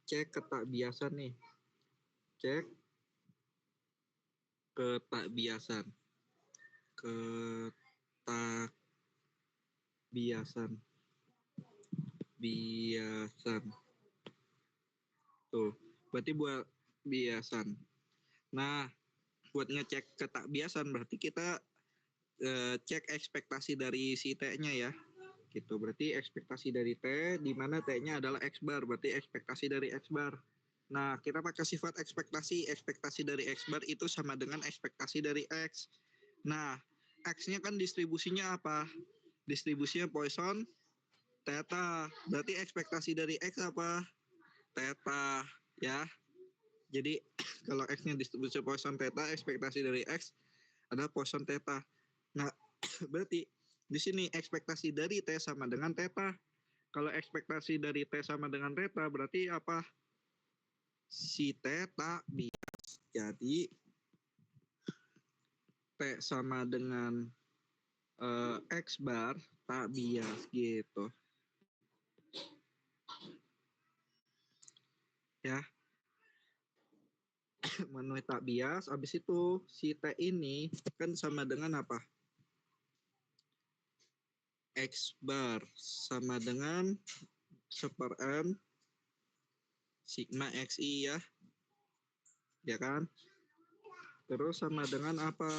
S1: Cek ketakbiasan nih. Cek ketakbiasan. Ketakbiasan. Biasan. Tuh, berarti buat biasan. Nah, buat ngecek ketakbiasan berarti kita cek ekspektasi dari si T-nya ya. Gitu. Berarti ekspektasi dari T di mana T-nya adalah X bar, berarti ekspektasi dari X bar. Nah, kita pakai sifat ekspektasi dari X bar itu sama dengan ekspektasi dari X. Nah, X-nya kan distribusinya apa? Distribusinya Poisson theta. Berarti ekspektasi dari X apa? Theta, ya. Jadi kalau X-nya distribusi Poisson theta, ekspektasi dari X adalah Poisson theta. Nah, berarti di sini ekspektasi dari T sama dengan theta. Kalau ekspektasi dari T sama dengan theta berarti apa? Si theta bias. Jadi T sama dengan X bar tak bias gitu. Ya. memenuhi tak bias. Habis itu si T ini kan sama dengan apa? X bar sama dengan 1/n sigma XI ya kan? Terus sama dengan apa?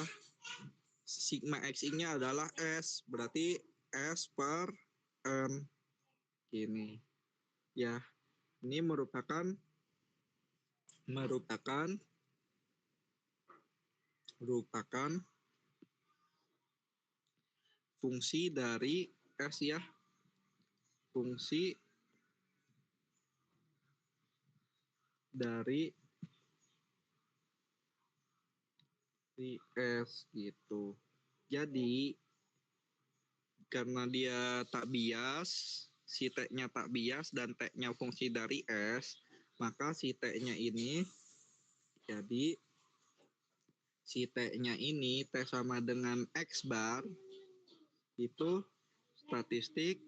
S1: Sigma XI-nya adalah S, berarti S per N gini. Ya, ini merupakan fungsi dari S ya. Fungsi dari S gitu. Jadi karena dia tak bias, si T-nya tak bias dan T-nya fungsi dari S, maka si T-nya ini jadi si T-nya ini T sama dengan X bar itu statistik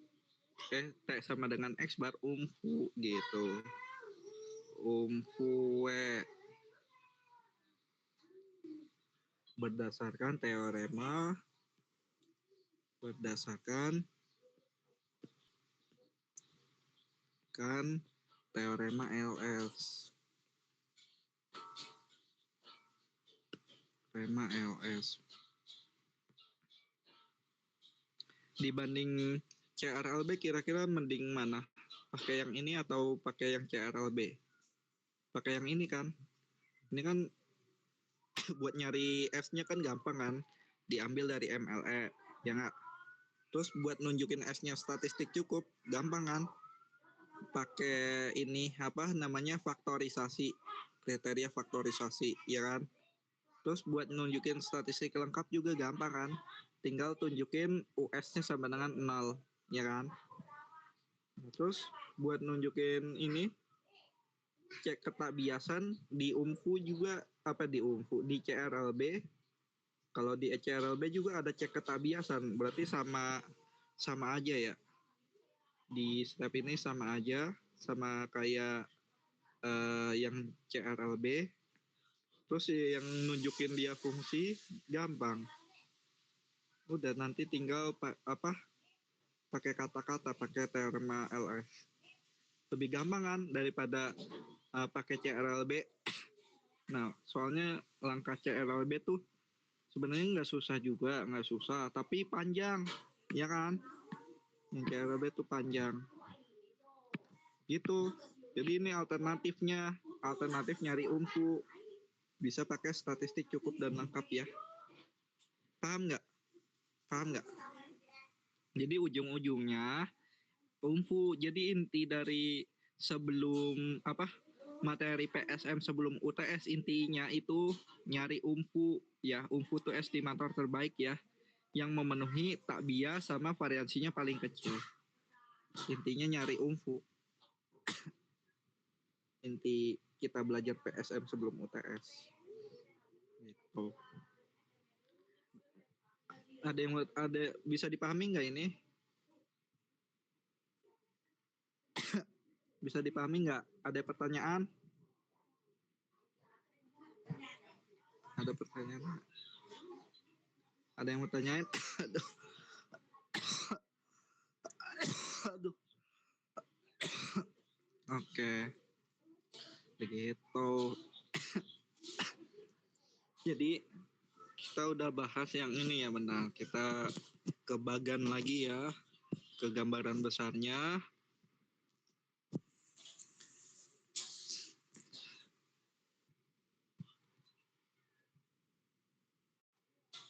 S1: T sama dengan X bar umfu gitu. Umfu berdasarkan teorema teorema LS. Teorema LS. Dibanding CRLB kira-kira mending mana? Pakai yang ini atau pakai yang CRLB? Pakai yang ini kan? Ini kan buat nyari S-nya kan gampang kan? Diambil dari MLE, ya nggak? Terus buat nunjukin S-nya statistik cukup, gampang kan? Pakai ini apa namanya faktorisasi, kriteria faktorisasi, ya kan? Terus buat nunjukin statistik lengkap juga gampang kan? Tinggal tunjukin US-nya sama dengan 0, ya kan? Terus buat nunjukin ini cek ketakbiasan di UMFU juga di CRLB. Kalau di CRLB juga ada cek ketakbiasan, berarti sama aja ya. Di step ini sama aja, sama kayak yang CRLB. Terus yang nunjukin dia fungsi gampang. Udah nanti tinggal pakai kata-kata, pakai teorema LS. Lebih gampang kan daripada pakai CRLB. Nah, soalnya langkah CRLB tuh sebenarnya nggak susah, tapi panjang, ya kan? Yang CRLB tuh panjang. Gitu. Jadi ini alternatif nyari UMFU. Bisa pakai statistik cukup dan lengkap ya. Paham nggak? Jadi ujung-ujungnya UMFU. Jadi inti dari sebelum materi PSM sebelum UTS intinya itu nyari UMFU ya. UMFU itu estimator terbaik ya, yang memenuhi tak bias sama variansinya paling kecil. Intinya nyari UMFU. Inti kita belajar PSM sebelum UTS. Gitu. Ada bisa dipahami nggak ini? Bisa dipahami nggak? Ada pertanyaan? Ada pertanyaan? Ada yang mau tanyain? Aduh. Oke. Begitu. Jadi kita udah bahas yang ini ya, benar. Kita ke bagan lagi ya, ke gambaran besarnya.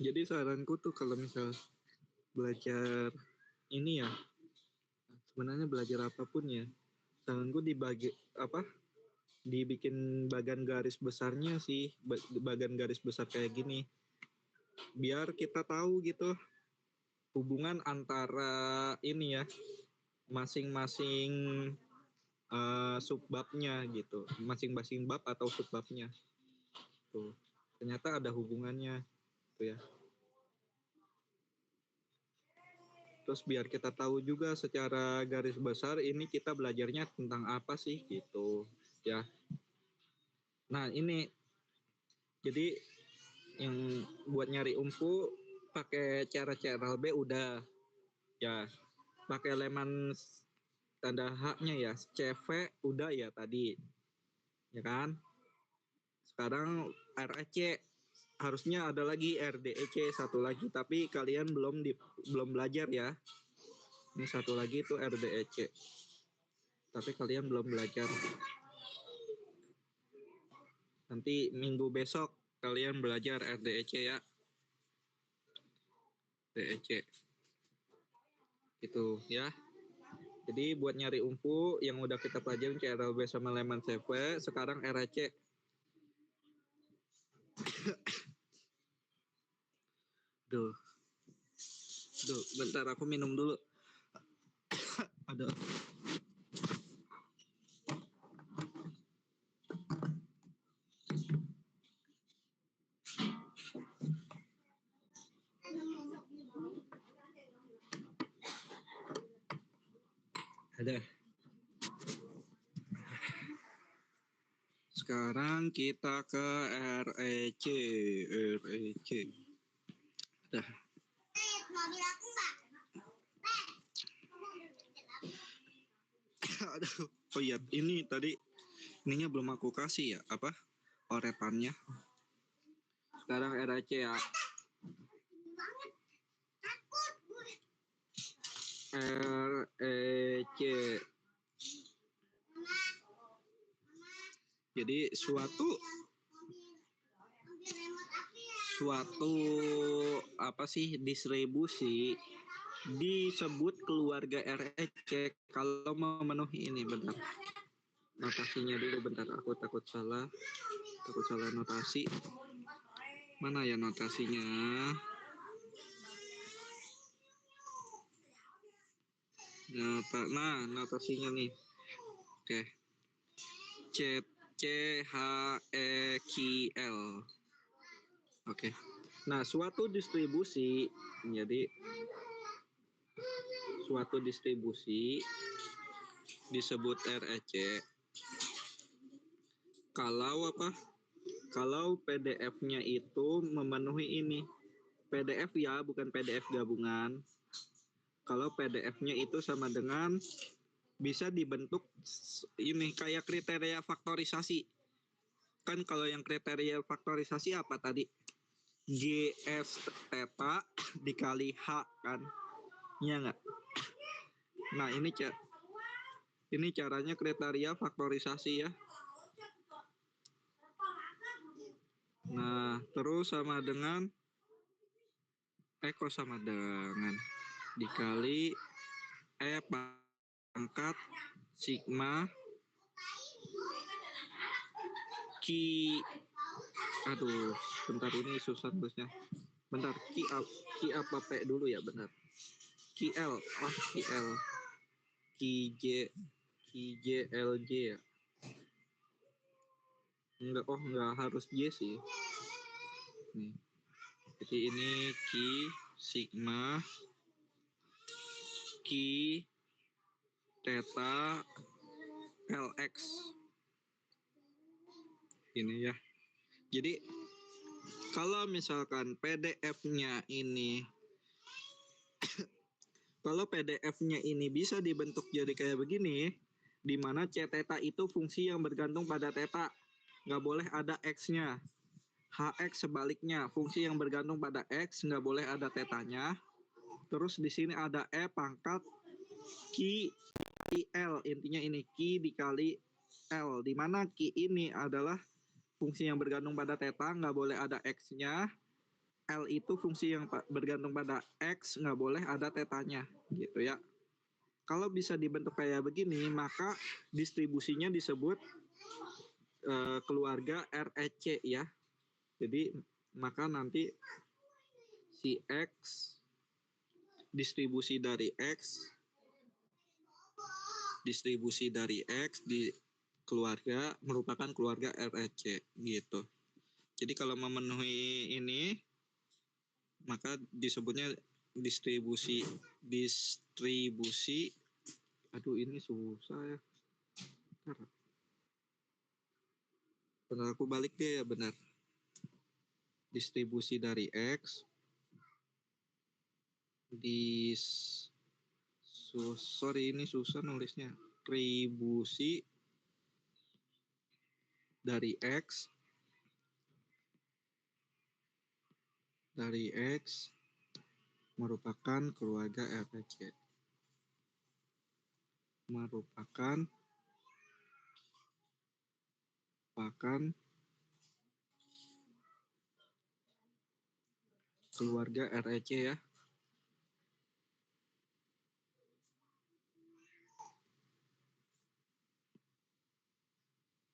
S1: Jadi saranku tuh kalau misal belajar ini ya, sebenarnya belajar apapun ya, saranku dibikin bagan garis besarnya sih, bagan garis besar kayak gini, biar kita tahu gitu hubungan antara ini ya, masing-masing subbabnya gitu, masing-masing bab atau subbabnya tuh ternyata ada hubungannya tuh ya. Terus biar kita tahu juga secara garis besar ini kita belajarnya tentang apa sih gitu ya. Nah ini Jadi yang buat nyari umpu pakai cara CRLB udah ya, pakai elemen tanda H-nya ya, CV udah ya tadi, ya kan? Sekarang REC harusnya ada lagi RDEC satu lagi, tapi kalian belum belajar ya. Ini satu lagi itu RDEC, tapi kalian belum belajar. Nanti minggu besok kalian belajar RDEC ya. RDEC itu ya. Jadi buat nyari umpu yang udah kita pelajarin CRLB sama elemen CV, sekarang REC. Duh, bentar aku minum dulu. Ada. Ada. Sekarang kita ke REC. REC. Dah.
S3: Mobil aku nggak?
S1: Aduh. Oh iya, ini tadi ininya belum aku kasih ya, apa? Orepannya. Sekarang REC ya. REC. Jadi suatu apa sih distribusi disebut keluarga REC kalau memenuhi ini. Bentar, notasinya dulu bentar, aku takut salah notasi. Mana ya notasinya? Nah, notasinya nih. Oke. CHEQL. Oke. Nah, suatu distribusi, jadi suatu distribusi disebut REC kalau apa? Kalau PDF-nya itu memenuhi ini. PDF ya, bukan PDF gabungan. Kalau PDF-nya itu sama dengan bisa dibentuk ini kayak kriteria faktorisasi. Kan kalau yang kriteria faktorisasi apa tadi? GS theta dikali H kan? Iya nggak? Nah ini caranya kriteria faktorisasi ya. Nah terus sama dengan sama dengan dikali E pangkat sigma Ki. Aduh, bentar ini susah tulisnya. Bentar, Ki apa P dulu ya, bentar. KL, KL. KJLJ ya. Enggak harus J sih. Nih. Jadi ini Ki sigma Ki theta LX. Ini ya. Jadi kalau misalkan PDF-nya ini kalau PDF-nya ini bisa dibentuk jadi kayak begini, di mana C theta itu fungsi yang bergantung pada theta, nggak boleh ada X-nya. HX sebaliknya, fungsi yang bergantung pada X, nggak boleh ada tetanya. Terus di sini ada E pangkat Ki L, intinya ini Ki dikali L, di mana Ki ini adalah fungsi yang bergantung pada theta, nggak boleh ada X-nya. L itu fungsi yang bergantung pada X, nggak boleh ada tetanya, gitu ya. Kalau bisa dibentuk kayak begini, maka distribusinya disebut keluarga REC ya. Jadi maka nanti si X, distribusi dari X di keluarga merupakan keluarga REC gitu. Jadi kalau memenuhi ini maka disebutnya distribusi. Aduh ini susah ya. Bentar aku balik deh ya, benar. distribusi dari X sorry ini susah nulisnya. Distribusi dari X merupakan keluarga RPC. Merupakan keluarga REC ya.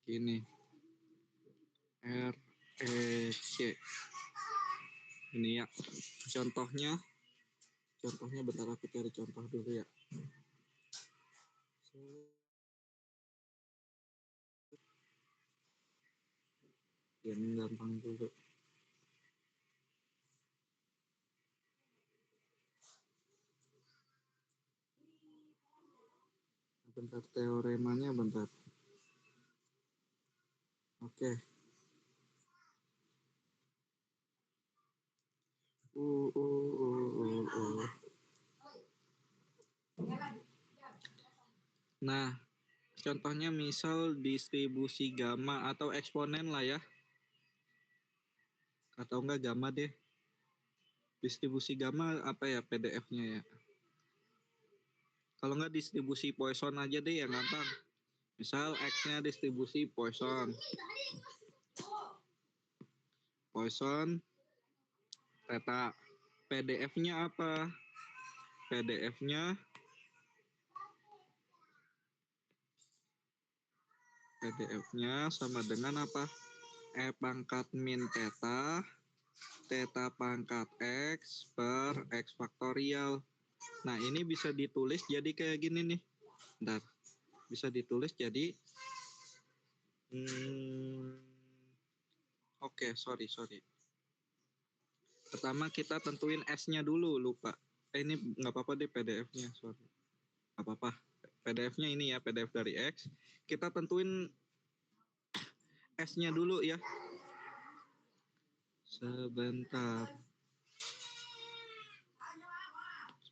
S1: Ini REC. Ini ya. Contohnya bentar aku cari contoh dulu ya. Yang gampang dulu. Bentar teoremanya bentar. Oke. Nah, contohnya misal distribusi gamma atau eksponen lah ya. Atau enggak gamma deh. Distribusi gamma apa ya PDF-nya ya. Kalau enggak distribusi Poisson aja deh yang gampang. Misal X-nya distribusi Poisson. Poisson theta. PDF-nya apa? PDF-nya sama dengan apa? E pangkat min theta, theta pangkat X per X faktorial. Nah, ini bisa ditulis jadi kayak gini nih. Bentar. Bisa ditulis jadi Oke, sorry. Pertama kita tentuin S-nya dulu, lupa. Ini nggak apa-apa deh PDF-nya, sorry. Nggak apa-apa. PDF-nya ini ya, PDF dari X. Kita tentuin S-nya dulu ya. Sebentar.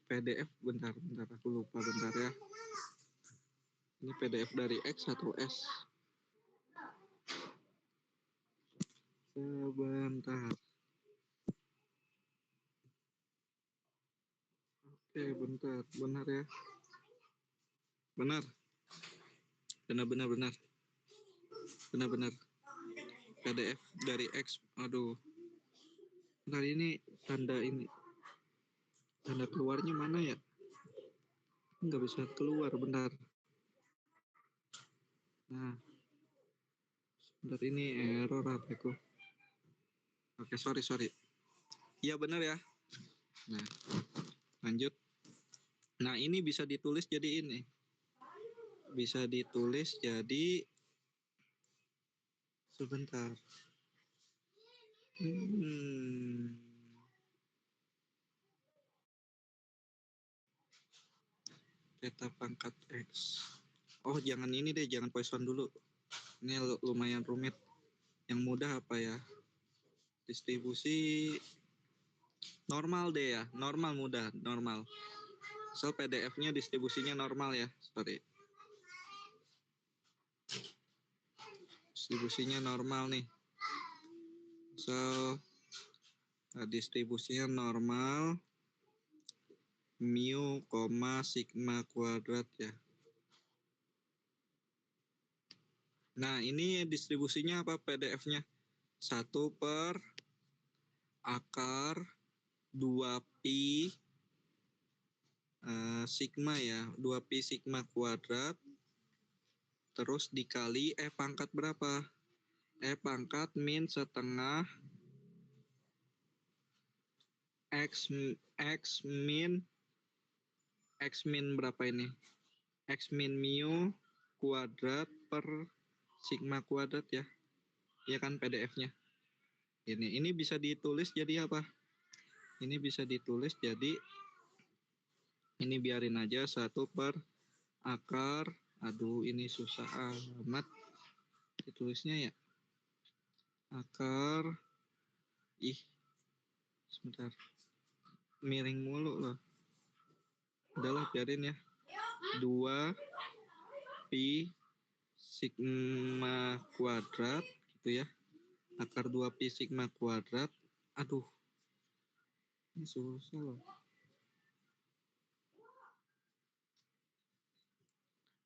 S1: PDF, bentar. Aku lupa bentar ya. Ini PDF dari X atau S? Sebentar. Oke, bentar. Benar ya. Benar. PDF dari X. Aduh. Bentar, ini tanda keluarnya mana ya? Nggak bisa keluar, bentar. Nah. Bentar, ini error HP-ku. Oke, sorry. Iya benar ya. Nah, lanjut. Nah, ini bisa ditulis jadi ini. Bisa ditulis jadi sebentar. Theta pangkat X. Oh, jangan ini deh, jangan Poisson dulu. Ini lumayan rumit. Yang mudah apa ya? Distribusi normal deh ya. Normal. So, PDF-nya distribusinya normal ya. Sorry. Distribusinya normal nih. So, distribusinya normal. Mu, sigma kuadrat ya. Nah, ini distribusinya apa PDF-nya? 1 per akar 2pi sigma ya. 2pi sigma kuadrat. Terus dikali E pangkat berapa? E pangkat min setengah X min berapa ini? X min mu kuadrat per sigma kuadrat ya. Ya kan PDF-nya. Ini bisa ditulis jadi apa? Ini bisa ditulis jadi ini biarin aja 1 per akar. Aduh, ini susah amat ditulisnya ya. Akar Ih, sebentar. Miring mulu loh. Udahlah biarin ya. 2 pi sigma kuadrat gitu ya. Akar 2 pi sigma kuadrat. Aduh, ini susah loh.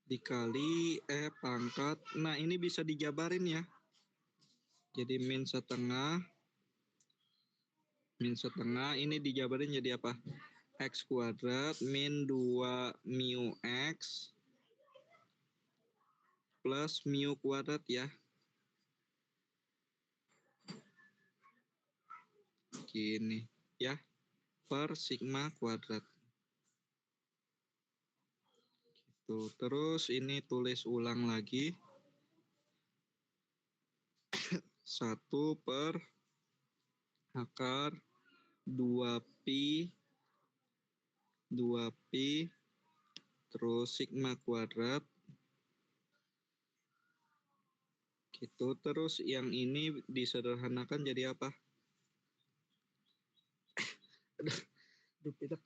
S1: Dikali pangkat. Nah, ini bisa dijabarin ya. Jadi min setengah ini dijabarin jadi apa? X kuadrat min 2 mu X plus mu kuadrat ya. Gini ya, per sigma kuadrat. Tuh, terus ini tulis ulang lagi. 1 per akar 2 pi terus sigma kuadrat gitu. Terus yang ini disederhanakan jadi apa? Aduh, tidak.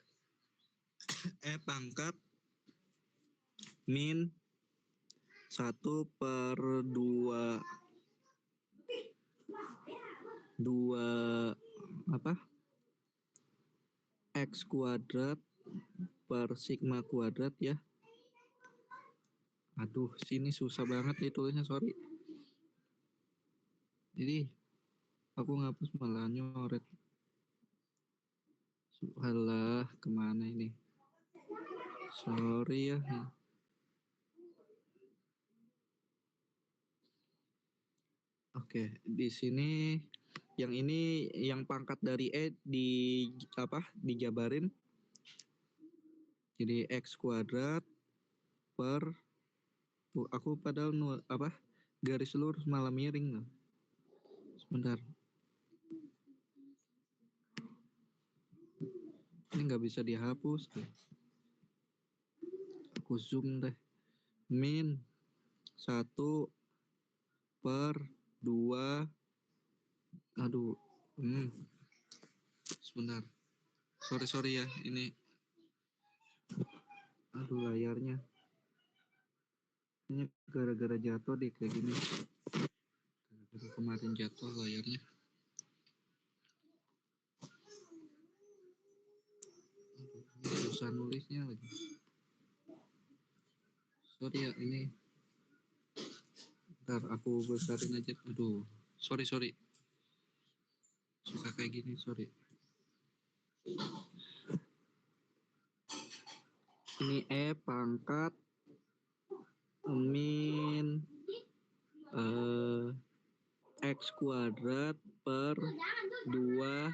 S1: Pangkat min 1 per 2 apa? X kuadrat per sigma kuadrat ya. Aduh, sini susah banget nih tulisnya, sorry. Jadi aku ngapus malah nyoret. Alah, kemana ini? Sorry ya. Oke, di sini yang ini yang pangkat dari di apa? Dijabarin. Jadi X kuadrat per aku padahal garis lurus malah miring loh. Sebentar. Ini nggak bisa dihapus deh. Aku zoom deh. Min 1 per 2. Aduh. Sebentar. Sorry ya, ini. Aduh, layarnya. Ini gara-gara jatuh deh kayak gini. Gara-gara kemarin jatuh layarnya. Susah nulisnya lagi. Sorry ya, ini. Ntar aku besarin aja. Aduh, sorry. Suka kayak gini, sorry. Ini pangkat min X kuadrat per 2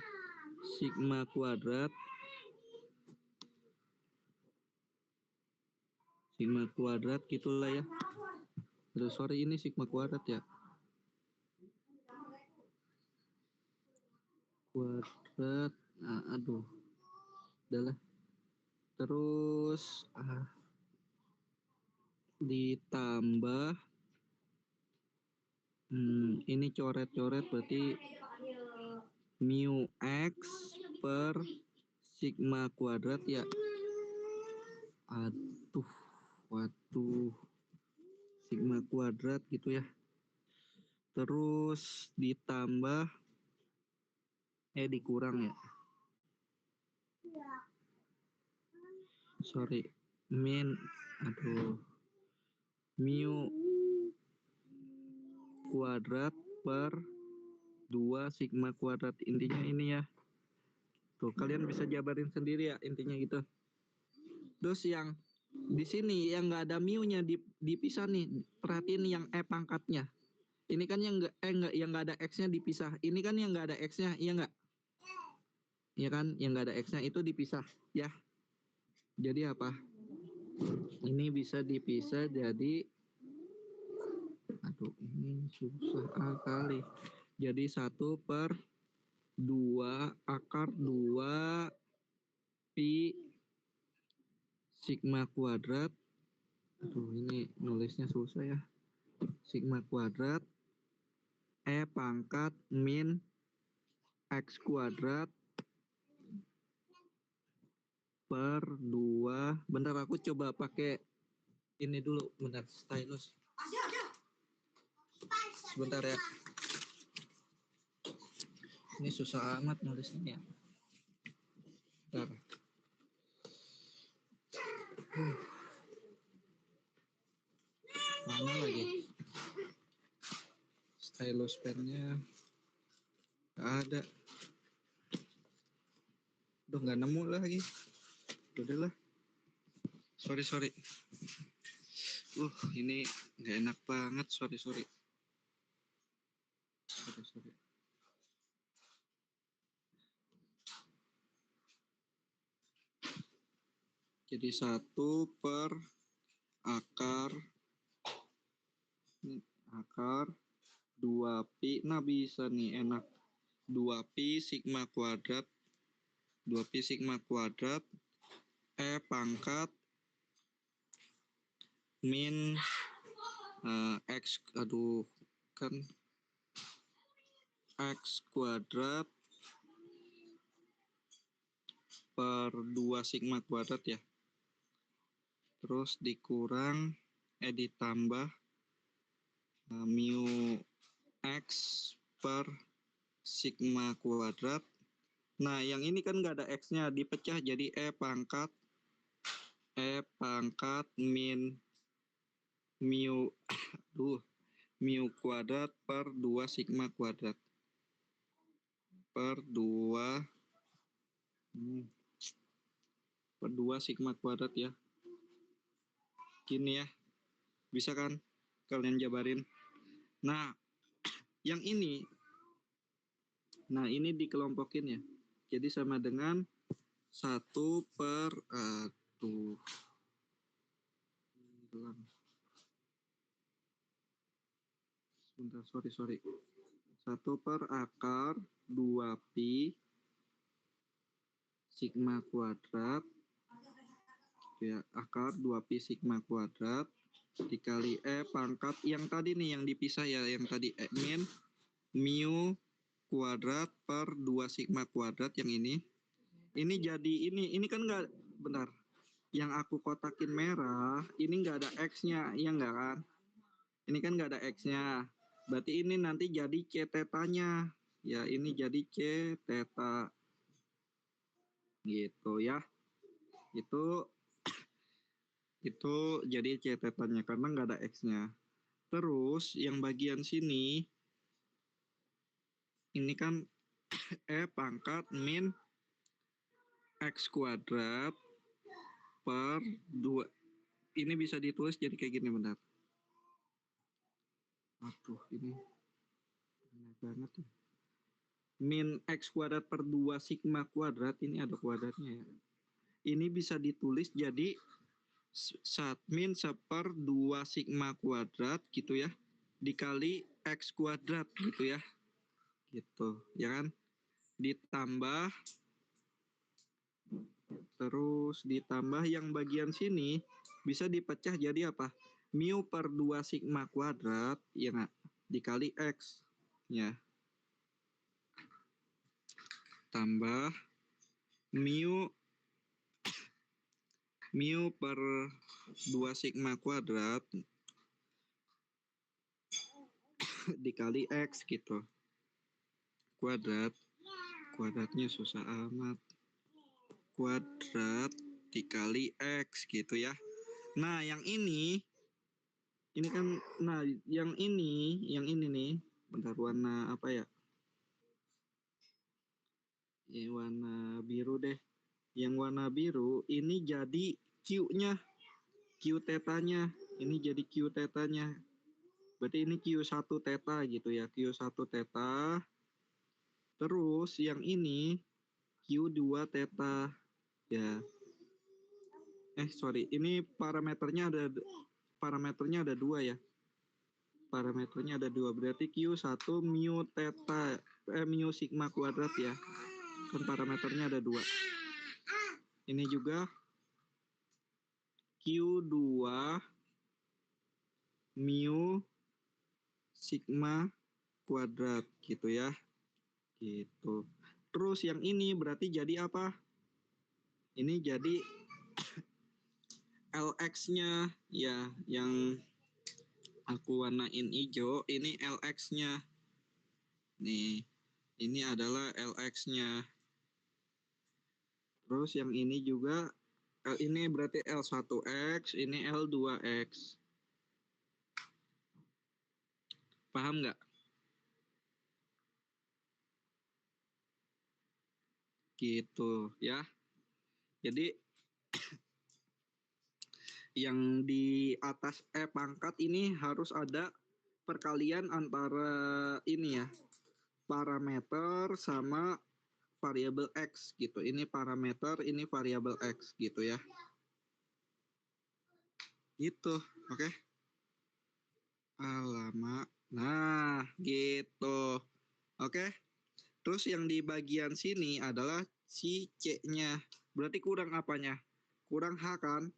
S1: sigma kuadrat. Sigma kuadrat gitulah ya. Aduh, sorry, ini sigma kuadrat ya. Kuadrat. Aduh. Udahlah. Terus ditambah ini coret-coret berarti mu X per sigma kuadrat ya. Aduh, waduh, sigma kuadrat gitu ya. Terus ditambah dikurang ya. Sorry, min mu kuadrat per 2 sigma kuadrat, intinya ini ya. Tuh, kalian bisa jabarin sendiri ya, intinya gitu. Terus yang di sini yang nggak ada mu-nya dipisah nih. Perhatiin yang pangkatnya. Ini kan yang nggak ada x-nya dipisah. Ini kan yang nggak ada x-nya, iya nggak? Iya kan, yang nggak ada x-nya itu dipisah ya. Jadi apa? Ini bisa dipisah jadi, aduh, ini susah kali. Jadi 1 per 2 akar 2 pi sigma kuadrat. Aduh, ini nulisnya susah ya. Sigma kuadrat pangkat min X kuadrat per 2. Bentar aku coba pakai ini dulu, bentar, stylus. Sebentar ya. Ini susah amat nulisnya ya. Bentar. Mana lagi? Stylus pennya nggak ada. Udah nggak nemu lagi. Udahlah. Sorry. Ini nggak enak banget. Sorry. Jadi 1 per akar 2 pi. Nah bisa nih enak. 2 pi sigma kuadrat E pangkat min X X kuadrat per 2 sigma kuadrat ya. Terus dikurang ditambah mu X per sigma kuadrat. Nah yang ini kan nggak ada X-nya, dipecah jadi E pangkat min mu kuadrat per 2 sigma kuadrat per 2 sigma kuadrat ya. Gini ya, bisa kan kalian jabarin. Nah yang ini, ini dikelompokin ya, jadi sama dengan 1 per sebentar, sorry 1 per akar 2 pi sigma kuadrat ya, akar 2 pi sigma kuadrat dikali E pangkat yang tadi nih yang dipisah ya, yang tadi min mu kuadrat per 2 sigma kuadrat yang ini jadi ini kan enggak, benar, yang aku kotakin merah ini enggak ada X-nya, iya enggak kan? Ini kan enggak ada X-nya, berarti ini nanti jadi C tetanya ya, ini jadi C teta gitu ya. Itu jadi C tetanya karena nggak ada X-nya. Terus yang bagian sini ini kan E pangkat min X kuadrat per 2. Ini bisa ditulis jadi kayak gini, bentar. Aduh, ini aneh banget ya. Min X kuadrat per 2 sigma kuadrat, ini ada kuadratnya ya. Ini bisa ditulis jadi min 1/2 sigma kuadrat gitu ya, dikali X kuadrat gitu ya. Gitu, ya kan? Ditambah yang bagian sini bisa dipecah jadi apa? Mu per 2 sigma kuadrat ya nggak? Dikali X ya. Tambah mu per 2 sigma kuadrat dikali X gitu. Kuadratnya susah amat. Kuadrat dikali X gitu ya. Nah yang ini kan, nah yang ini nih, bentar, warna apa ya? Warna biru deh. Yang warna biru ini jadi Q-nya, Q tetanya. Ini jadi Q tetanya. Berarti ini Q1 teta gitu ya, Q1 teta. Terus yang ini Q2 teta ya. Ini parameternya ada 2 ya. Parameternya ada 2, berarti Q1 mu teta mu sigma kuadrat ya. Kan parameternya ada 2. Ini juga Q2 mu sigma kuadrat gitu ya. Gitu. Terus yang ini berarti jadi apa? Ini jadi LX-nya ya, yang aku warnain hijau, ini LX-nya. Nih, ini adalah LX-nya. Terus yang ini juga, ini berarti L1X, ini L2X. Paham nggak? Gitu ya. Jadi yang di atas E pangkat ini harus ada perkalian antara ini ya, parameter sama variabel X gitu. Ini parameter, ini variabel X gitu ya. Gitu, oke. Alamak. Nah, gitu. Oke. Terus yang di bagian sini adalah si C-nya. Berarti kurang apanya? Kurang H kan?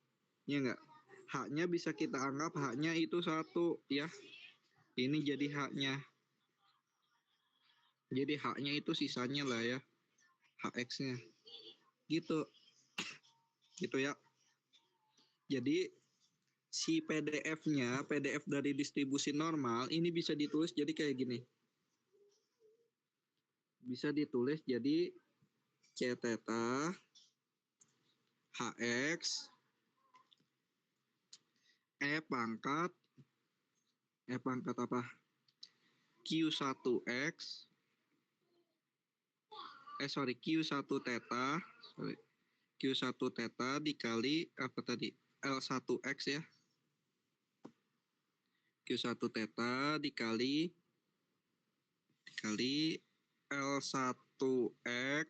S1: Ya enggak? H-nya bisa kita anggap H-nya itu 1 ya. Ini jadi H-nya. Jadi H-nya itu sisanya lah ya. HX-nya. Gitu. Gitu ya. Jadi si PDF-nya, PDF dari distribusi normal ini bisa ditulis jadi kayak gini. Bisa ditulis jadi C theta HX E pangkat apa? Q1X Q1 theta, Q1 theta dikali apa tadi? L1X ya. Q1 theta dikali L1X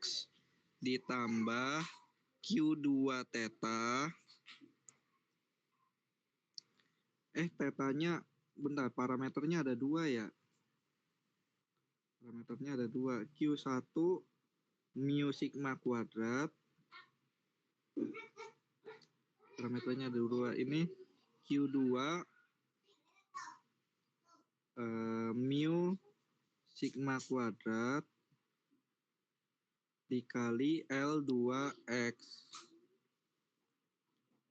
S1: ditambah Q2 theta. Tetanya bentar, parameternya ada 2 ya. Parameternya ada 2. Q1 mu sigma kuadrat. Parameternya ada 2. Ini Q2 mu sigma kuadrat dikali L2X.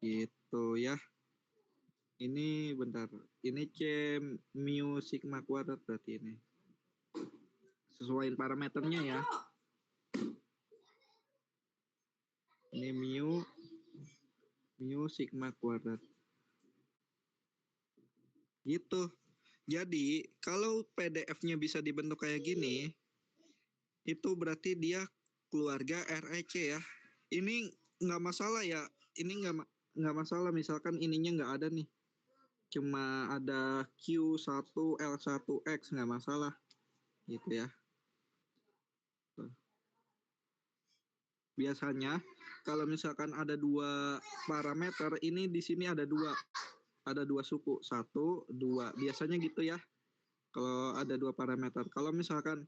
S1: Gitu ya. Ini bentar. Ini C mu sigma kuadrat berarti ini. Sesuaiin parameternya ya. Ini mu sigma kuadrat. Gitu. Jadi kalau PDF-nya bisa dibentuk kayak gini, itu berarti dia keluarga REC ya. Ini nggak masalah ya. Ini nggak masalah misalkan ininya nggak ada nih. Cuma ada Q1 L1X, nggak masalah. Gitu ya. Biasanya kalau misalkan ada 2 parameter, ini di sini ada 2. Ada 2 suku, 1, 2. Biasanya gitu ya. Kalau ada 2 parameter. Kalau misalkan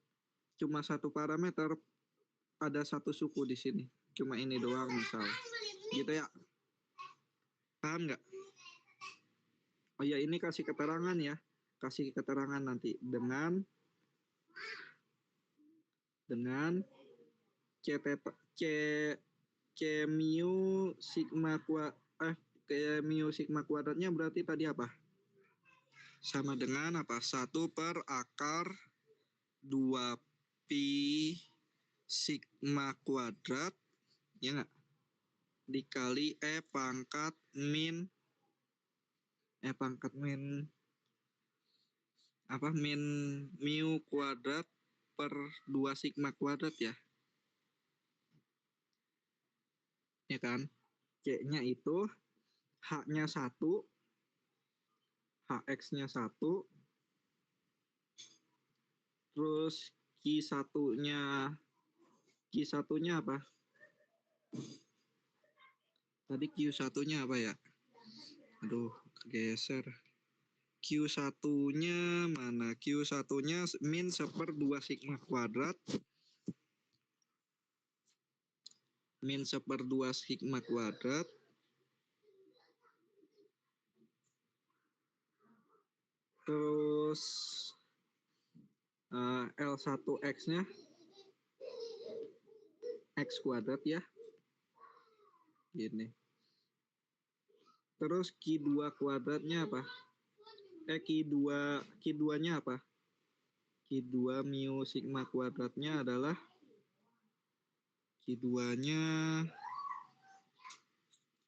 S1: cuma 1 parameter, ada 1 suku di sini. Cuma ini doang misal. Gitu ya. Paham nggak? Oh ya, ini kasih keterangan ya. Kasih keterangan nanti dengan C theta C mu sigma kuadratnya berarti tadi apa? Sama dengan apa? 1 per akar 2 pi sigma kuadrat ya nggak? Dikali E pangkat min apa? Min mu kuadrat per 2 sigma kuadrat ya. Ya kan? C-nya itu H-nya 1, HX-nya 1, terus Q1-nya apa? Tadi Q1-nya apa ya? Aduh, geser. Q1-nya mana? Q1-nya min 1/2 sigma kuadrat. Min 1/2 sigma kuadrat. Terus L1X-nya X kuadrat ya. Gini. Terus Q2 kuadratnya apa? Q2-nya apa? Q2 mu sigma kuadratnya adalah Q2-nya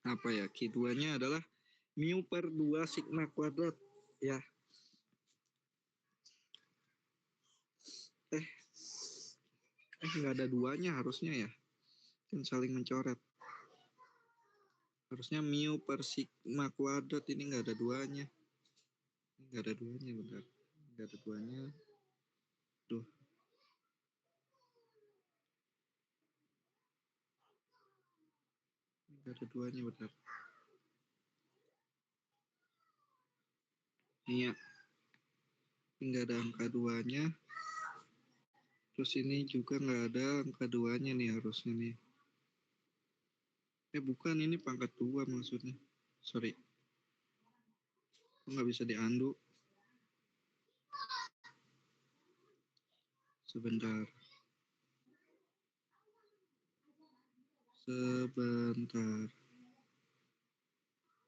S1: apa ya? Q2-nya adalah mu per 2 sigma kuadrat ya. Nggak ada duanya harusnya ya. Kan saling mencoret. Harusnya mu per sigma kuadrat ini nggak ada duanya. Nggak ada duanya bentar. Nggak ada duanya. Duh. Nggak ada duanya bentar. Iya. Nggak ada angka duanya. Terus ini juga nggak ada angka duanya nih harusnya nih. Bukan, ini pangkat 2 maksudnya. Sorry. Nggak bisa diandu. Sebentar.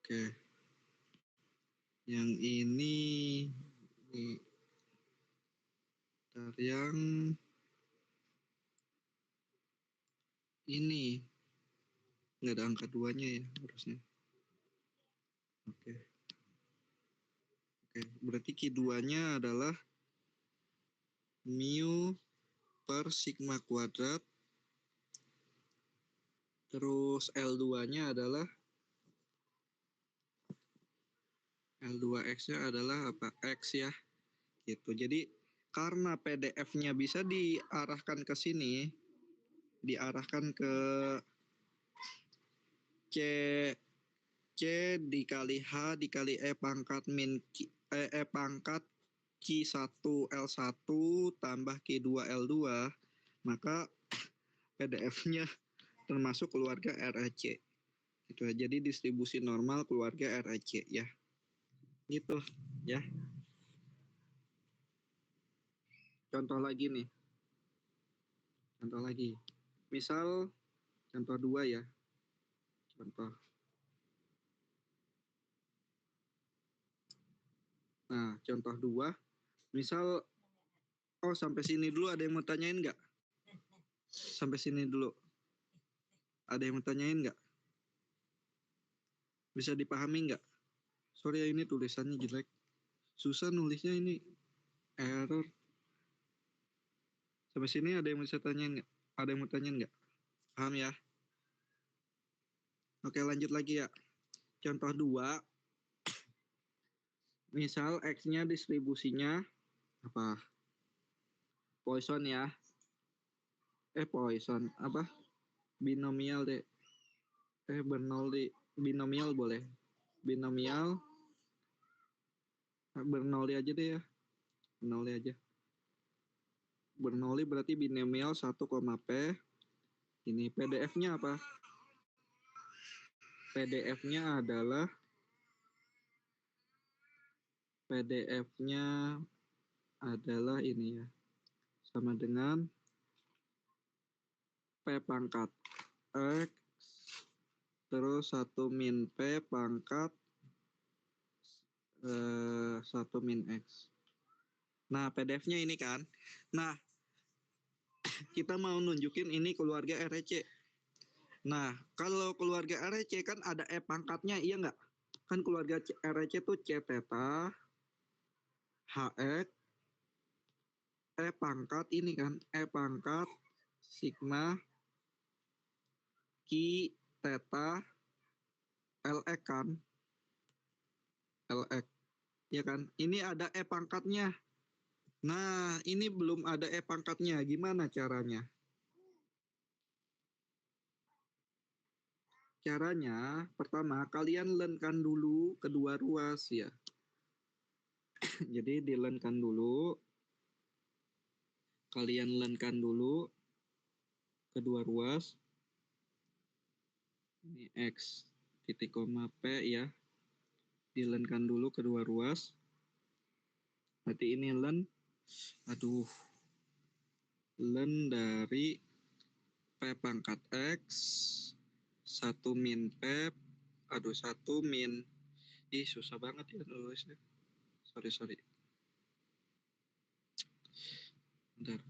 S1: Oke. Yang ini yang ini nggak ada angka duanya ya harusnya. Oke. Berarti Q2-nya adalah mu per sigma kuadrat. Terus L2-nya adalah L2X-nya adalah apa? X ya. Gitu. Jadi karena PDF-nya bisa diarahkan ke sini, diarahkan ke C dikali H dikali E pangkat min pangkat Q1 L1 tambah Q2 L2, maka PDF-nya termasuk keluarga RAC. Gitu. Jadi distribusi normal keluarga RAC ya. Gitu ya. Contoh lagi nih. Contoh lagi. Misal contoh 2 ya. Contoh. Nah, contoh 2. Misal sampai sini dulu ada yang mau tanyain nggak? Sampai sini dulu. Ada yang mau tanyain nggak? Bisa dipahami nggak? Sorry ya, ini tulisannya jelek. Susah nulisnya ini. Error. Sampai sini ada yang bisa tanyain nggak? Ada yang mau tanyain nggak? Paham ya? Oke, lanjut lagi ya. Contoh 2. Misal X-nya distribusinya apa? Poisson ya. Poisson. Apa? Binomial deh. Bernoulli. Binomial boleh. Binomial. Bernoulli aja deh ya. Bernoulli aja. Bernoulli berarti binomial 1, P. Ini PDF-nya apa? PDF-nya adalah ini ya. Sama dengan P pangkat X terus 1 min P pangkat 1 min X. Nah, PDF-nya ini kan. Nah, kita mau nunjukin ini keluarga RAC. Nah, kalau keluarga RAC kan ada E pangkatnya, iya nggak? Kan keluarga RAC itu C theta, HX, E pangkat ini kan, E pangkat sigma Q theta LX kan, LX, ya kan? Ini ada E pangkatnya. Nah, ini belum ada E pangkatnya, gimana caranya? Caranya, pertama kalian lenkan dulu kedua ruas ya. Jadi dilenkan dulu. Kalian lenkan dulu kedua ruas. Ini X titik koma P ya. Dilenkan dulu kedua ruas. Berarti ini len. Len dari P pangkat X 1 min P 1 min susah banget ya nulisnya. Sorry. Bentar.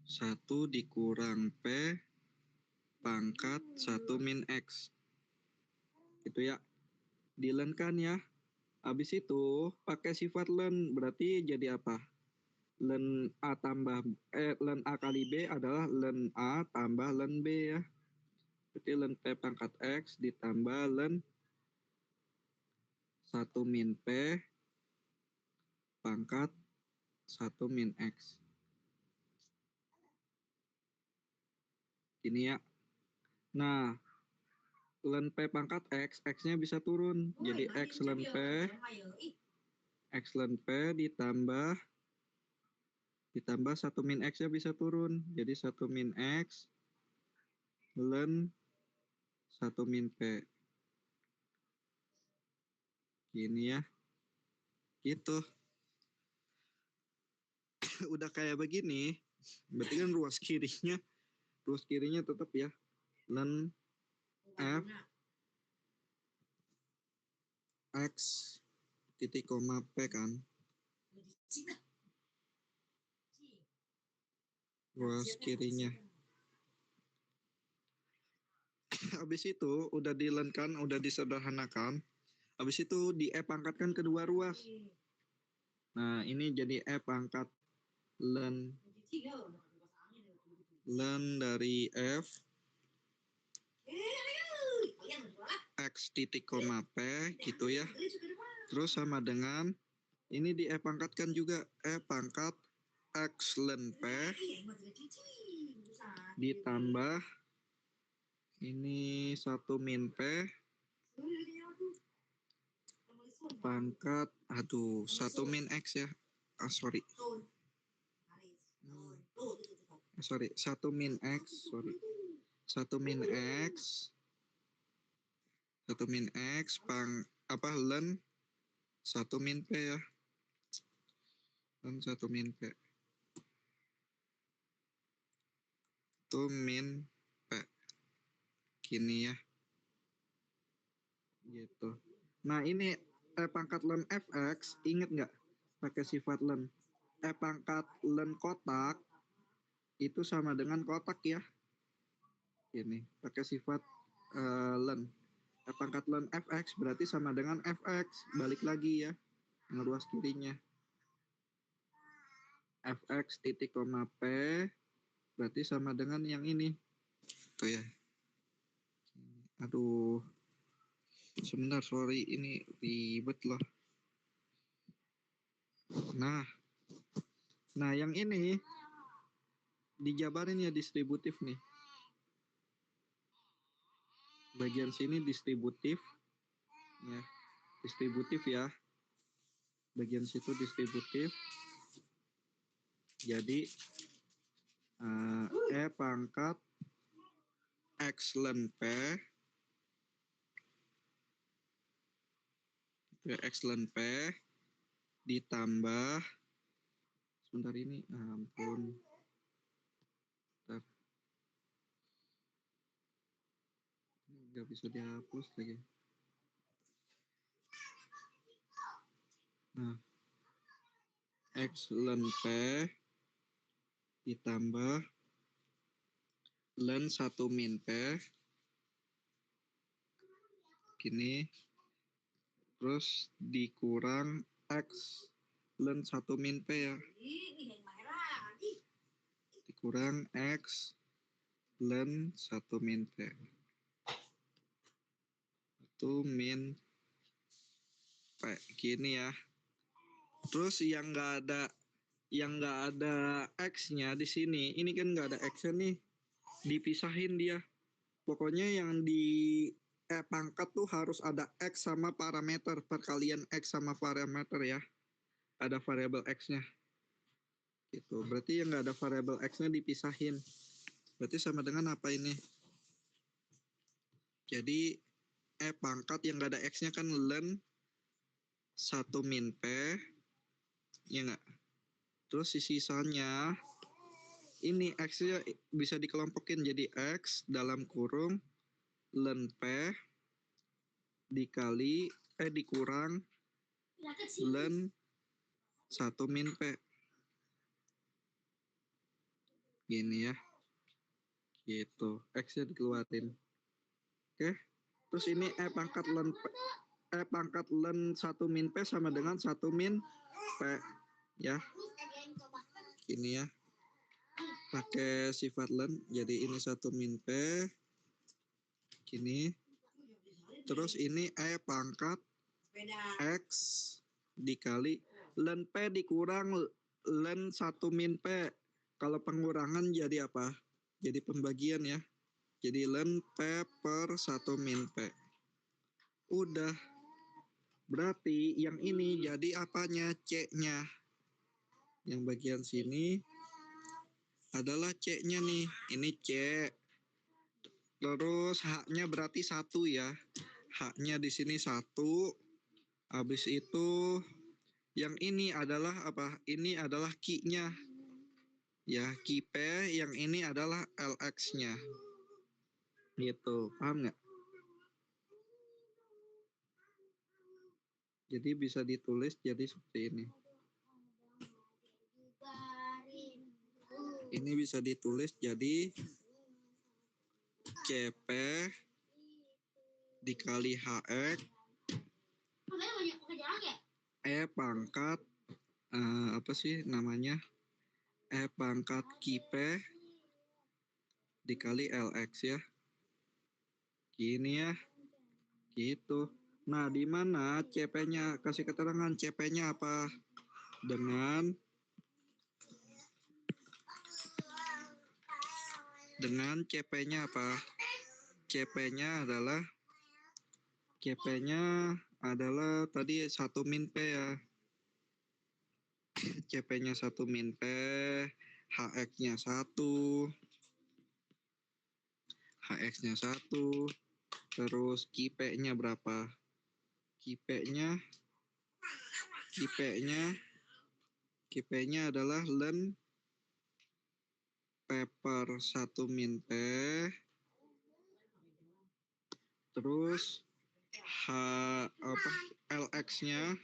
S1: 1 dikurang P pangkat 1 min X. Gitu ya. Dilen kan ya. Habis itu pakai sifat len, berarti jadi apa? Len A tambah len A kali B adalah len A tambah len B ya. Berarti len P pangkat X ditambah len 1 min P pangkat 1 min X. Ini ya. Nah, len P pangkat X, X-nya bisa turun. Jadi X len P ditambah 1 min X-nya bisa turun. Jadi 1 min X len 1 min P. Gini ya. Gitu. Udah kayak begini. Berarti kan ruas kirinya tetap ya. Len F X titik koma P kan. Ruas kirinya. Habis itu udah dilenkan, udah disederhanakan. Habis itu di E pangkatkan kedua ruas. Nah, ini jadi E pangkat len dari F X titik koma P gitu ya. Terus sama dengan ini di E pangkatkan juga E pangkat X len P ditambah ini 1 min P pangkat 1 min X ya. Sorry. 1 min X, 1 min X len 1 min P ya. Len 1 min P. Itu min P. Gini ya. Gitu. Nah, ini E pangkat len Fx, inget nggak pakai sifat len? E pangkat len kotak itu sama dengan kotak ya. Ini pakai sifat len. E pangkat len Fx berarti sama dengan Fx. Balik lagi ya, ngeruas kirinya. Fx titik koma P berarti sama dengan yang ini. Tuh ya. Aduh. Sebentar, sorry, ini ribet loh. Nah, yang ini dijabarin ya distributif nih. Bagian sini distributif, ya, ya. Bagian situ distributif. Jadi E pangkat X len P X len P ditambah sebentar ini ampun. Bentar. Nggak bisa dihapus lagi. Nah, X len P ditambah len 1 min P gini, terus dikurang X len 1 min P ya, dikurang X len 1 min P itu min P gini ya. Terus yang nggak ada X-nya di sini, ini kan nggak ada X-nya nih, dipisahin dia. Pokoknya yang di pangkat tuh harus ada X sama parameter, perkalian X sama parameter ya. Ada variabel X-nya. Gitu. Berarti yang nggak ada variabel X-nya dipisahin. Berarti sama dengan apa ini? Jadi pangkat yang nggak ada X-nya kan len 1 min P. Ya nggak? Terus sisanya ini X-nya bisa dikelompokin jadi X dalam kurung len P dikurang len 1 min P. Gini ya. Gitu. X-nya dikeluarin. Oke. Terus ini pangkat len 1 min P sama dengan 1 min P. Ya. Ini ya. Pakai sifat len. Jadi ini 1 min P. Gini. Terus ini pangkat X dikali len P dikurang len 1 min P. Kalau pengurangan jadi apa? Jadi pembagian ya. Jadi len P per 1 min P. Udah. Berarti yang ini jadi apanya? C-nya. Yang bagian sini adalah C-nya nih. Ini C. Terus H-nya berarti 1 ya. H-nya di sini 1. Habis itu yang ini adalah apa? Ini adalah Q-nya. Ya, Q P, yang ini adalah LX-nya. Gitu, paham nggak? Jadi bisa ditulis jadi seperti ini. Ini bisa ditulis jadi CP dikali HX pangkat apa sih namanya? Pangkat Q-P dikali LX ya. Gini ya. Gitu. Nah, di mana CP-nya? Kasih keterangan CP-nya apa? Dengan CP-nya apa? CP-nya adalah tadi 1 min P ya. CP-nya 1 min P, HX-nya 1. HX-nya 1. Terus Q-P-nya berapa? Q-P-nya adalah len P per 1 min P. Terus LX-nya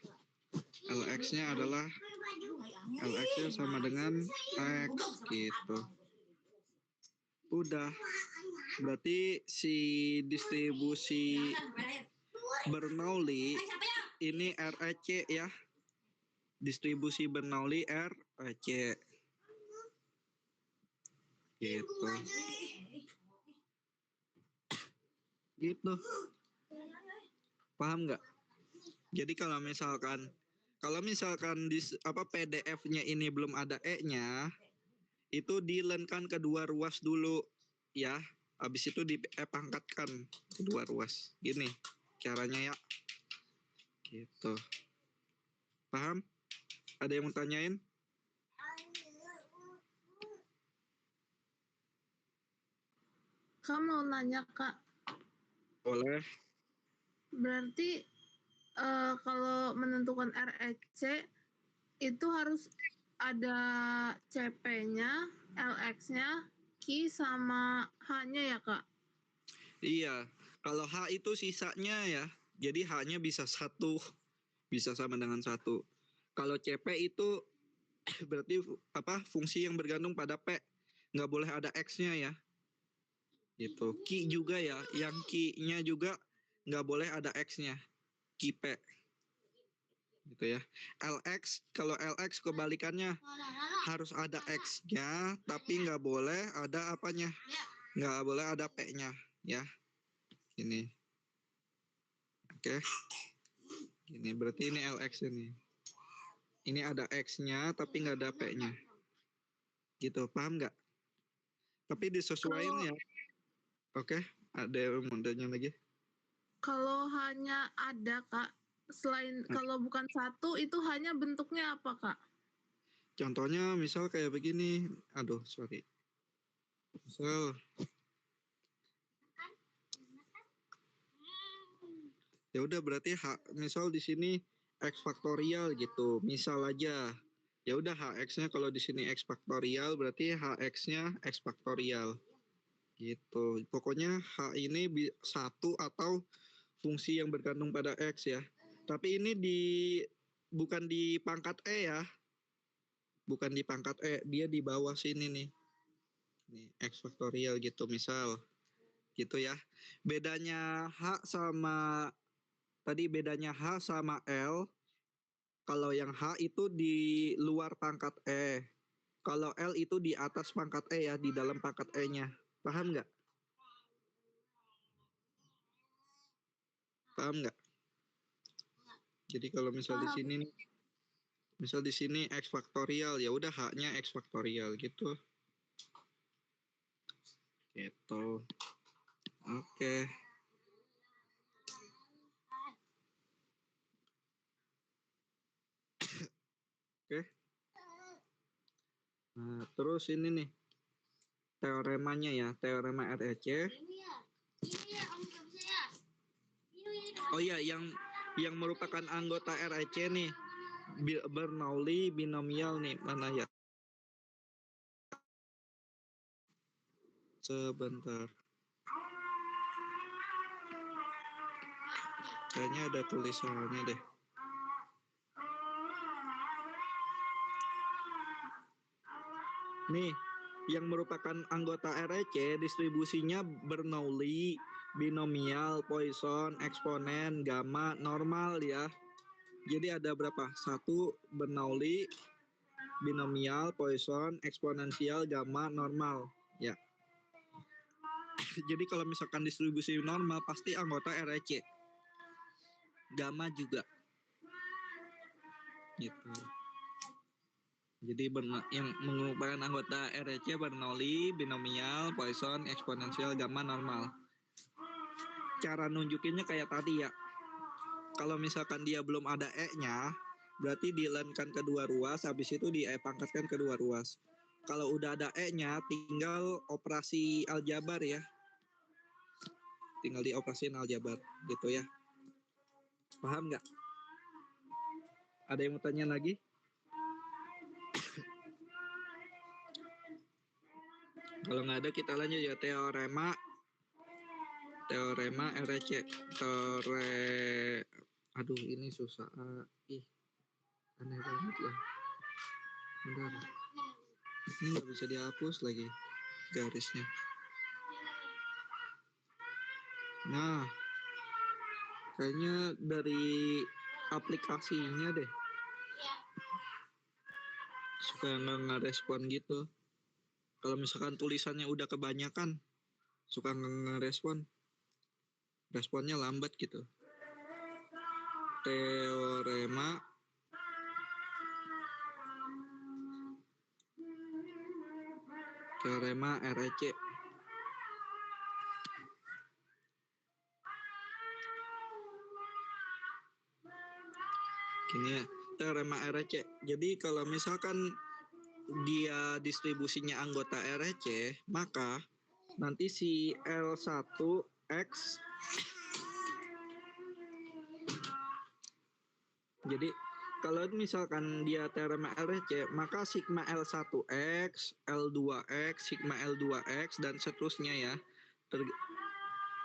S1: adalah LX-nya sama dengan X gitu. Udah. Berarti si distribusi Bernoulli ini REC ya. Distribusi Bernoulli REC. Gitu. Gitu. Paham nggak? Jadi kalau misalkan PDF-nya ini belum ada E-nya, itu dilenkan kedua ruas dulu ya. Habis itu pangkatkan kedua ruas. Gini caranya ya. Gitu. Paham? Ada yang mau tanyain?
S2: Kak mau nanya Kak.
S1: Boleh.
S2: Berarti kalau menentukan REC itu harus ada CP-nya, LX-nya, Q sama H-nya ya Kak?
S1: Iya. Kalau H itu sisanya ya. Jadi H-nya bisa 1. Bisa sama dengan 1. Kalau CP itu berarti apa? Fungsi yang bergantung pada P. Nggak boleh ada X-nya ya. Gitu. Q juga ya. Yang Q-nya juga nggak boleh ada X-nya. Q-P. Gitu ya. LX, kalau LX kebalikannya harus ada X-nya, tapi nggak boleh ada apanya. Nggak boleh ada P-nya. Ya. Ini. Oke. Ini berarti ini LX ini. Ini ada X-nya tapi nggak ada P-nya. Gitu, paham nggak? Tapi disesuaikan ya. Oke, ada yang mau tanya lagi?
S2: Kalau hanya ada Kak, selain kalau bukan 1 itu hanya bentuknya apa Kak?
S1: Contohnya misal kayak begini. Aduh, sorry. Misal ya udah berarti misal di sini X faktorial gitu. Misal aja Ya udah hx-nya kalau di sini x faktorial berarti hx-nya x faktorial. Gitu. Pokoknya h ini satu atau fungsi yang bergantung pada x ya. Tapi ini bukan di pangkat e ya. Bukan di pangkat e, dia di bawah sini nih. Nih x faktorial gitu misal. Gitu ya. Bedanya h sama tadi bedanya h sama l. Kalau yang H itu di luar pangkat E. Kalau L itu di atas pangkat E ya, di dalam pangkat E-nya. Paham nggak? Paham nggak? Jadi kalau misal di sini misal di sini X faktorial, ya udah H-nya X faktorial gitu. Gitu. Oke. Oke. Nah, terus ini nih. Teoremanya ya, teorema REC. Oh iya, yang merupakan anggota REC nih. Bernoulli binomial nih, mana ya? Sebentar. Kayaknya ada tulisannya deh. Nih, yang merupakan anggota REC distribusinya Bernoulli, binomial, Poisson, eksponen, gamma, normal ya. Jadi ada berapa? 1 Bernoulli, binomial, Poisson, eksponensial, gamma, normal. Ya. Jadi kalau misalkan distribusi normal pasti anggota REC. Gamma juga. Gitu. Jadi yang merupakan anggota REC Bernoulli, binomial, Poisson, eksponensial, gamma, normal. Cara nunjukinnya kayak tadi ya. Kalau misalkan dia belum ada E-nya, berarti dilenkan kedua ruas, habis itu pangkatkan kedua ruas. Kalau udah ada E-nya, tinggal operasi aljabar ya. Tinggal dioperasin aljabar gitu ya. Paham nggak? Ada yang mau tanya lagi? Kalau nggak ada kita lanjut ya, teorema REC. Aduh ini susah. Ih, aneh banget lah. Bentar. Ini nggak bisa dihapus lagi garisnya. Nah, kayaknya dari aplikasinya deh. Suka nggak ngerespon gitu. Kalau misalkan tulisannya udah kebanyakan, suka nggak ngerespon. Responnya lambat gitu. Teorema REC. Gini ya, teorema REC. Jadi kalau misalkan dia distribusinya anggota REC, maka nanti si L1X, jadi kalau misalkan dia teorema REC, maka sigma L1X, L2X, sigma L2X, dan seterusnya ya.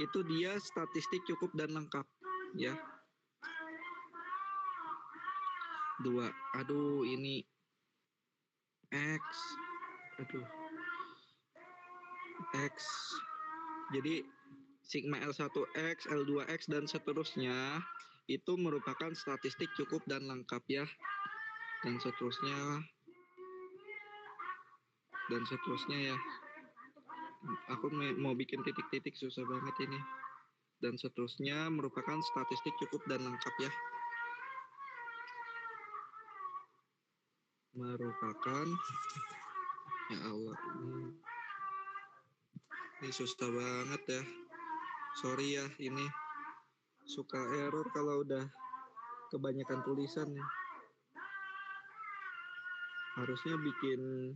S1: Itu dia statistik cukup dan lengkap ya. 2. Aduh ini X. Aduh. X. Jadi sigma L1X, L2X, dan seterusnya itu merupakan statistik cukup dan lengkap ya. Dan seterusnya ya. Aku mau bikin titik-titik susah banget ini. Dan seterusnya merupakan statistik cukup dan lengkap ya. Merupakan, ya Allah, ini susah banget ya. Sorry ya, ini suka error kalau udah kebanyakan tulisan ya. Harusnya bikin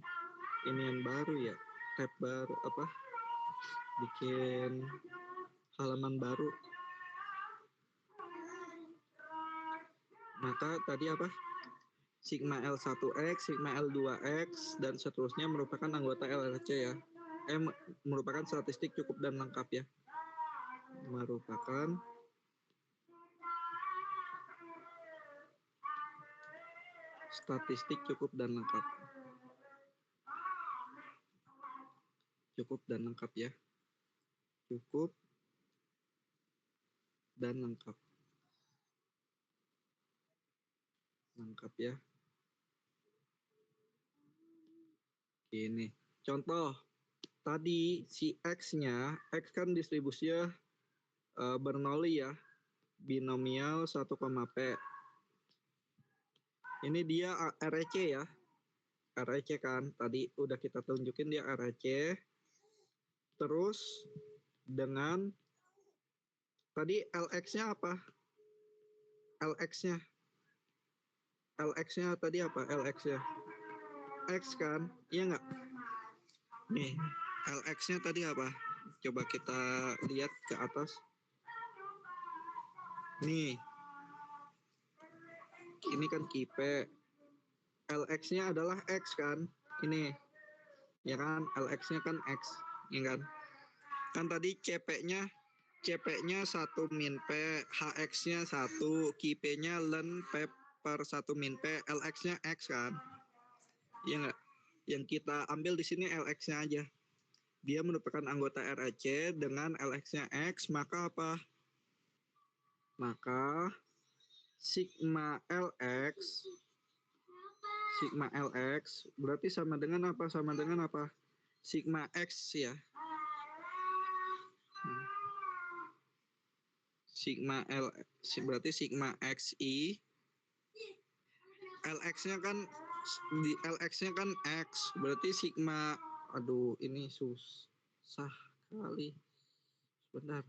S1: inian baru ya, tab baru apa? Bikin halaman baru. Maka tadi apa? Sigma L1X, Sigma L2X, dan seterusnya merupakan anggota LRC ya. Merupakan statistik cukup dan lengkap ya. Merupakan statistik cukup dan lengkap. Cukup dan lengkap ya. Cukup dan lengkap. Lengkap ya. Ini contoh tadi si X-nya, X kan distribusinya Bernoulli ya, binomial 1, P. Ini dia REC ya, REC kan, tadi udah kita tunjukin dia REC. Terus dengan tadi LX-nya apa? LX-nya tadi apa? LX-nya X kan, iya nggak? Nih, LX-nya tadi apa? Coba kita lihat ke atas. Nih, ini kan kipe. LX-nya adalah X kan? Ini, ya kan? LX-nya kan X, ya kan? Kan tadi CP-nya 1 min P, HX-nya 1, kipe-nya len P per 1 min P, LX-nya X kan? Iya nggak? Yang kita ambil di sini LX-nya aja. Dia merupakan anggota RAC dengan LX-nya X, maka apa? Maka sigma LX berarti sama dengan apa? Sama dengan apa? Sigma X ya. Sigma L berarti sigma XI. LX-nya kan X, berarti sigma, aduh ini susah kali. Sebentar.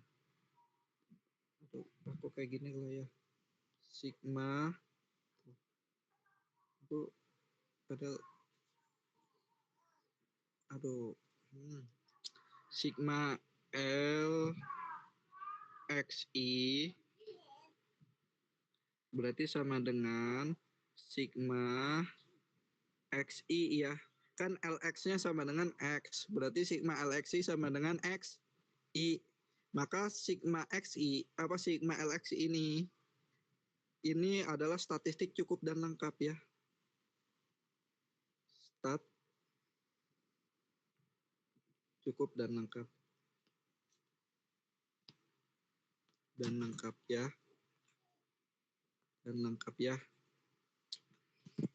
S1: Aduh, aku kayak gini lah ya. Sigma itu padahal sigma L XI berarti sama dengan sigma XI ya. Kan LX-nya sama dengan X, berarti sigma LXI sama dengan XI. Maka sigma XI apa sigma LXI ini adalah statistik cukup dan lengkap ya. Stat cukup dan lengkap. Dan lengkap ya. Dan lengkap ya.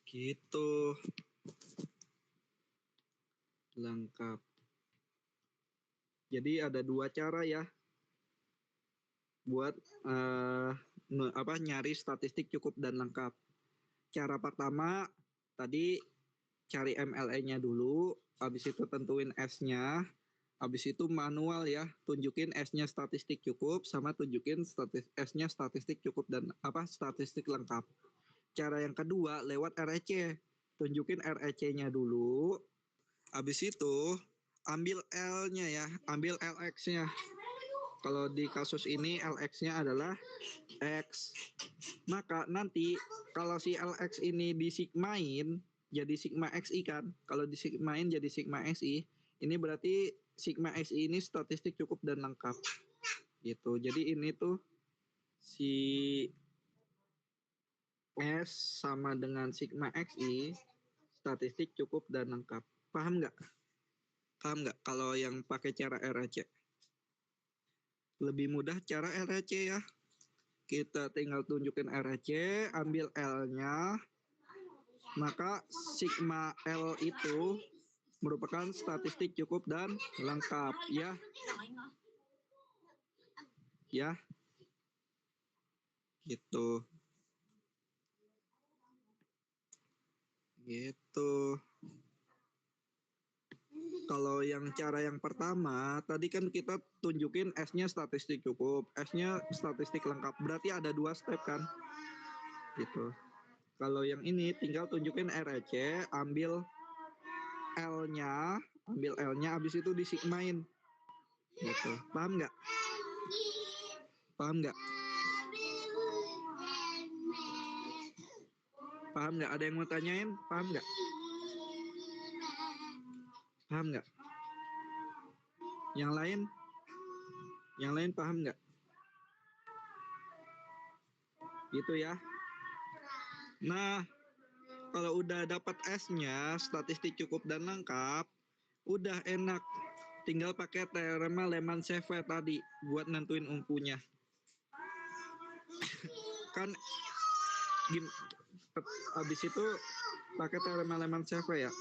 S1: Gitu. Lengkap. Jadi ada dua cara ya buat nyari statistik cukup dan lengkap. Cara pertama tadi cari MLE-nya dulu, habis itu tentuin S-nya, habis itu manual ya, tunjukin S-nya statistik cukup sama tunjukin S-nya statistik cukup dan statistik lengkap. Cara yang kedua lewat REC, tunjukin REC-nya dulu, habis itu ambil L-nya ya, ambil LX-nya. Kalau di kasus ini LX-nya adalah X. Maka nanti kalau si LX ini disigmain jadi sigma XI kan. Kalau disigmain jadi sigma XI, ini berarti sigma XI ini statistik cukup dan lengkap. Gitu. Jadi ini tuh si S sama dengan sigma XI statistik cukup dan lengkap. Paham nggak? Paham nggak kalau yang pakai cara RAC? Lebih mudah cara RAC ya. Kita tinggal tunjukin RAC, ambil L-nya, maka sigma L itu merupakan statistik cukup dan lengkap ya. Ya. Gitu. Gitu. Kalau yang cara yang pertama, tadi kan kita tunjukin S-nya statistik cukup, S-nya statistik lengkap. Berarti ada 2 step kan? Gitu. Kalau yang ini tinggal tunjukin RAC, ambil L-nya, habis itu disigmain. Gitu. Paham nggak? Paham nggak? Paham nggak? Ada yang mau tanyain? Paham nggak? Paham nggak? Yang lain? Yang lain paham nggak? Gitu ya. Nah, kalau udah dapat S-nya, statistik cukup dan lengkap, udah enak. Tinggal pakai teorema Lehmann-Scheffel tadi buat nentuin umpunya. Kan habis itu pakai teorema Lehmann-Scheffel ya.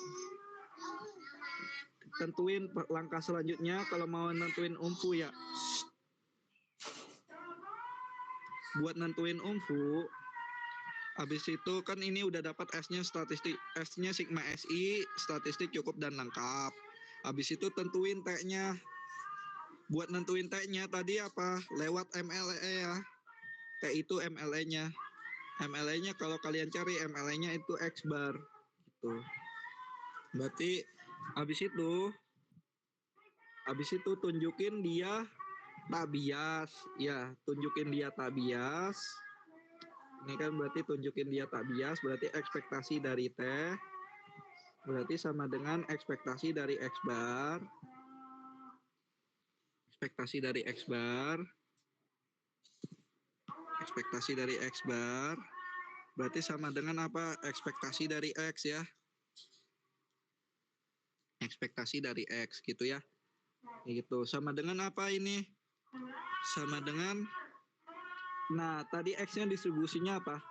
S1: Tentuin langkah selanjutnya kalau mau nentuin umpu ya. Buat nentuin umpu, habis itu kan ini udah dapat S-nya statistik, S-nya sigma SI, statistik cukup dan lengkap. Habis itu tentuin T-nya. Buat nentuin T-nya tadi apa? Lewat MLE ya. T itu MLE-nya. MLE-nya kalau kalian cari MLE-nya itu X bar gitu. Berarti habis itu tunjukin dia tak bias. Ya, tunjukin dia tak bias. Ini kan berarti tunjukin dia tak bias, berarti ekspektasi dari T berarti sama dengan ekspektasi dari X bar. Ekspektasi dari X bar. Ekspektasi dari X bar berarti sama dengan apa? Ekspektasi dari X ya. Ekspektasi dari X gitu ya. Gitu. Sama dengan apa ini? Sama dengan, nah tadi X-nya distribusinya apa?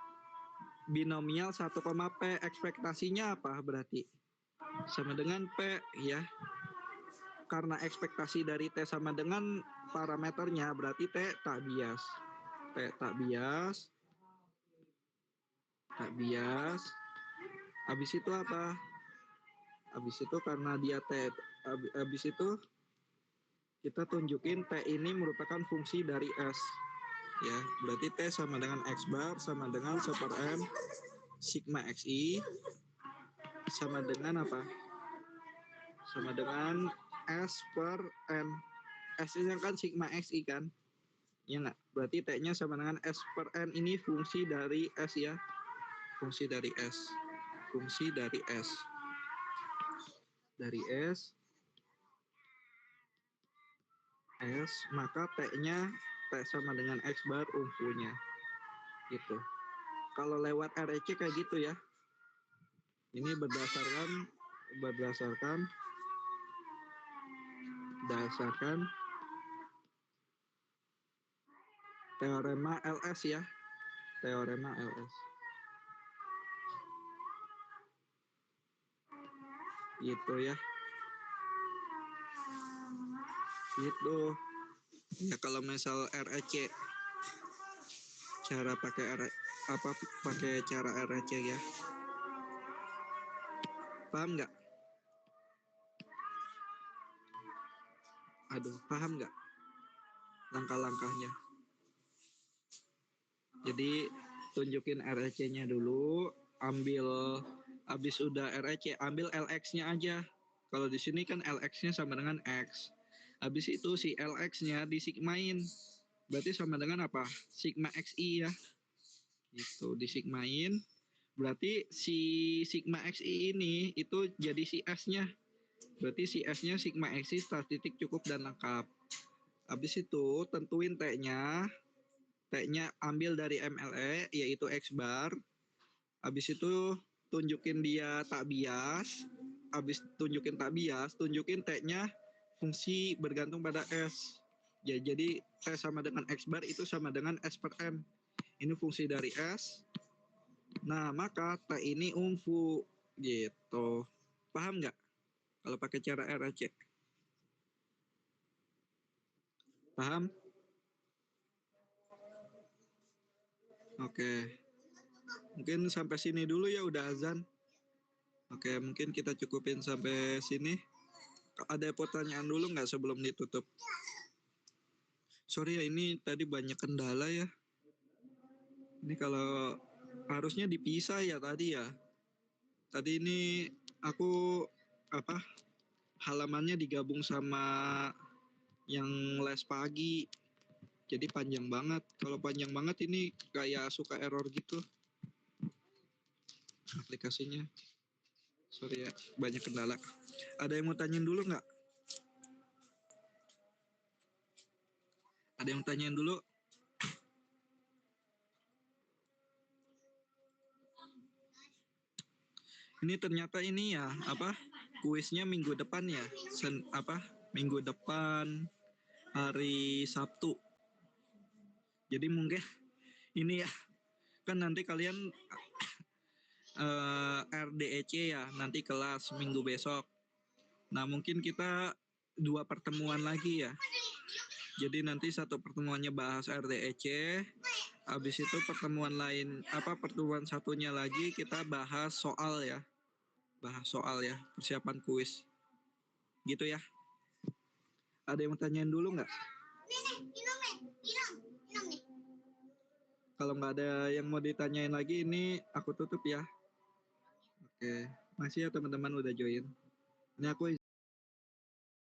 S1: Binomial 1, P. Ekspektasinya apa berarti? Sama dengan P ya. Karena ekspektasi dari T sama dengan parameternya, berarti T tak bias. T tak bias. Tak bias. Habis itu apa? Habis itu karena dia T, habis itu kita tunjukin T ini merupakan fungsi dari S. Ya, berarti T sama dengan X bar sama dengan 1/M sigma XI sama dengan apa? Sama dengan S per N. S ini kan sigma XI kan? Ya nggak? Berarti T-nya sama dengan S per N ini fungsi dari S ya. Fungsi dari S. Fungsi dari S. Dari S. S, maka T-nya T sama dengan X bar umpunya. Gitu. Kalau lewat REC kayak gitu ya. Ini berdasarkan teorema LS ya. Teorema LS. Gitu ya. Gitu. Ya kalau misal REC cara pakai cara REC ya. Paham nggak? Aduh, paham nggak langkah-langkahnya? Jadi tunjukin REC-nya dulu, ambil habis udah REC, ambil LX-nya aja. Kalau di sini kan LX-nya sama dengan X. Habis itu si LX-nya disigmain. Berarti sama dengan apa? Sigma XI ya. Gitu, disigmain. Berarti si sigma XI ini itu jadi si S-nya. Berarti si S-nya sigma XI statistik cukup dan lengkap. Habis itu tentuin T-nya. T-nya ambil dari MLE yaitu X bar. Habis itu tunjukin dia tak bias. Habis tunjukin tak bias, tunjukin T-nya fungsi bergantung pada S. Ya, jadi T sama dengan X bar itu sama dengan S per M. Ini fungsi dari S. Nah, maka T ini umpu gitu. Paham nggak? Kalau pakai cara RAC. Paham? Oke. Mungkin sampai sini dulu ya, udah azan. Oke, mungkin kita cukupin sampai sini. Ada pertanyaan dulu nggak sebelum ditutup? Sorry ya, ini tadi banyak kendala ya. Ini kalau harusnya dipisah ya tadi ya. Tadi ini aku halamannya digabung sama yang les pagi. Jadi panjang banget. Kalau panjang banget ini kayak suka error gitu. aplikasinya. Sorry ya, banyak kendala. Ada yang mau tanyain dulu nggak? Ada yang tanyain dulu? Ini ternyata ini ya, apa? Kuisnya minggu depan ya. Minggu depan hari Sabtu. Jadi mungkin ini ya, kan nanti kalian RDEC ya, nanti kelas minggu besok. Nah, mungkin kita 2 pertemuan lagi ya. Jadi nanti satu pertemuannya bahas RDEC, habis itu pertemuan satunya lagi kita bahas soal ya. Persiapan kuis. Gitu ya. Ada yang mau tanyain dulu nggak?
S3: Minum nih.
S1: Kalau nggak ada yang mau ditanyain lagi, ini aku tutup ya. Oke, makasih ya teman-teman udah join. Ini aku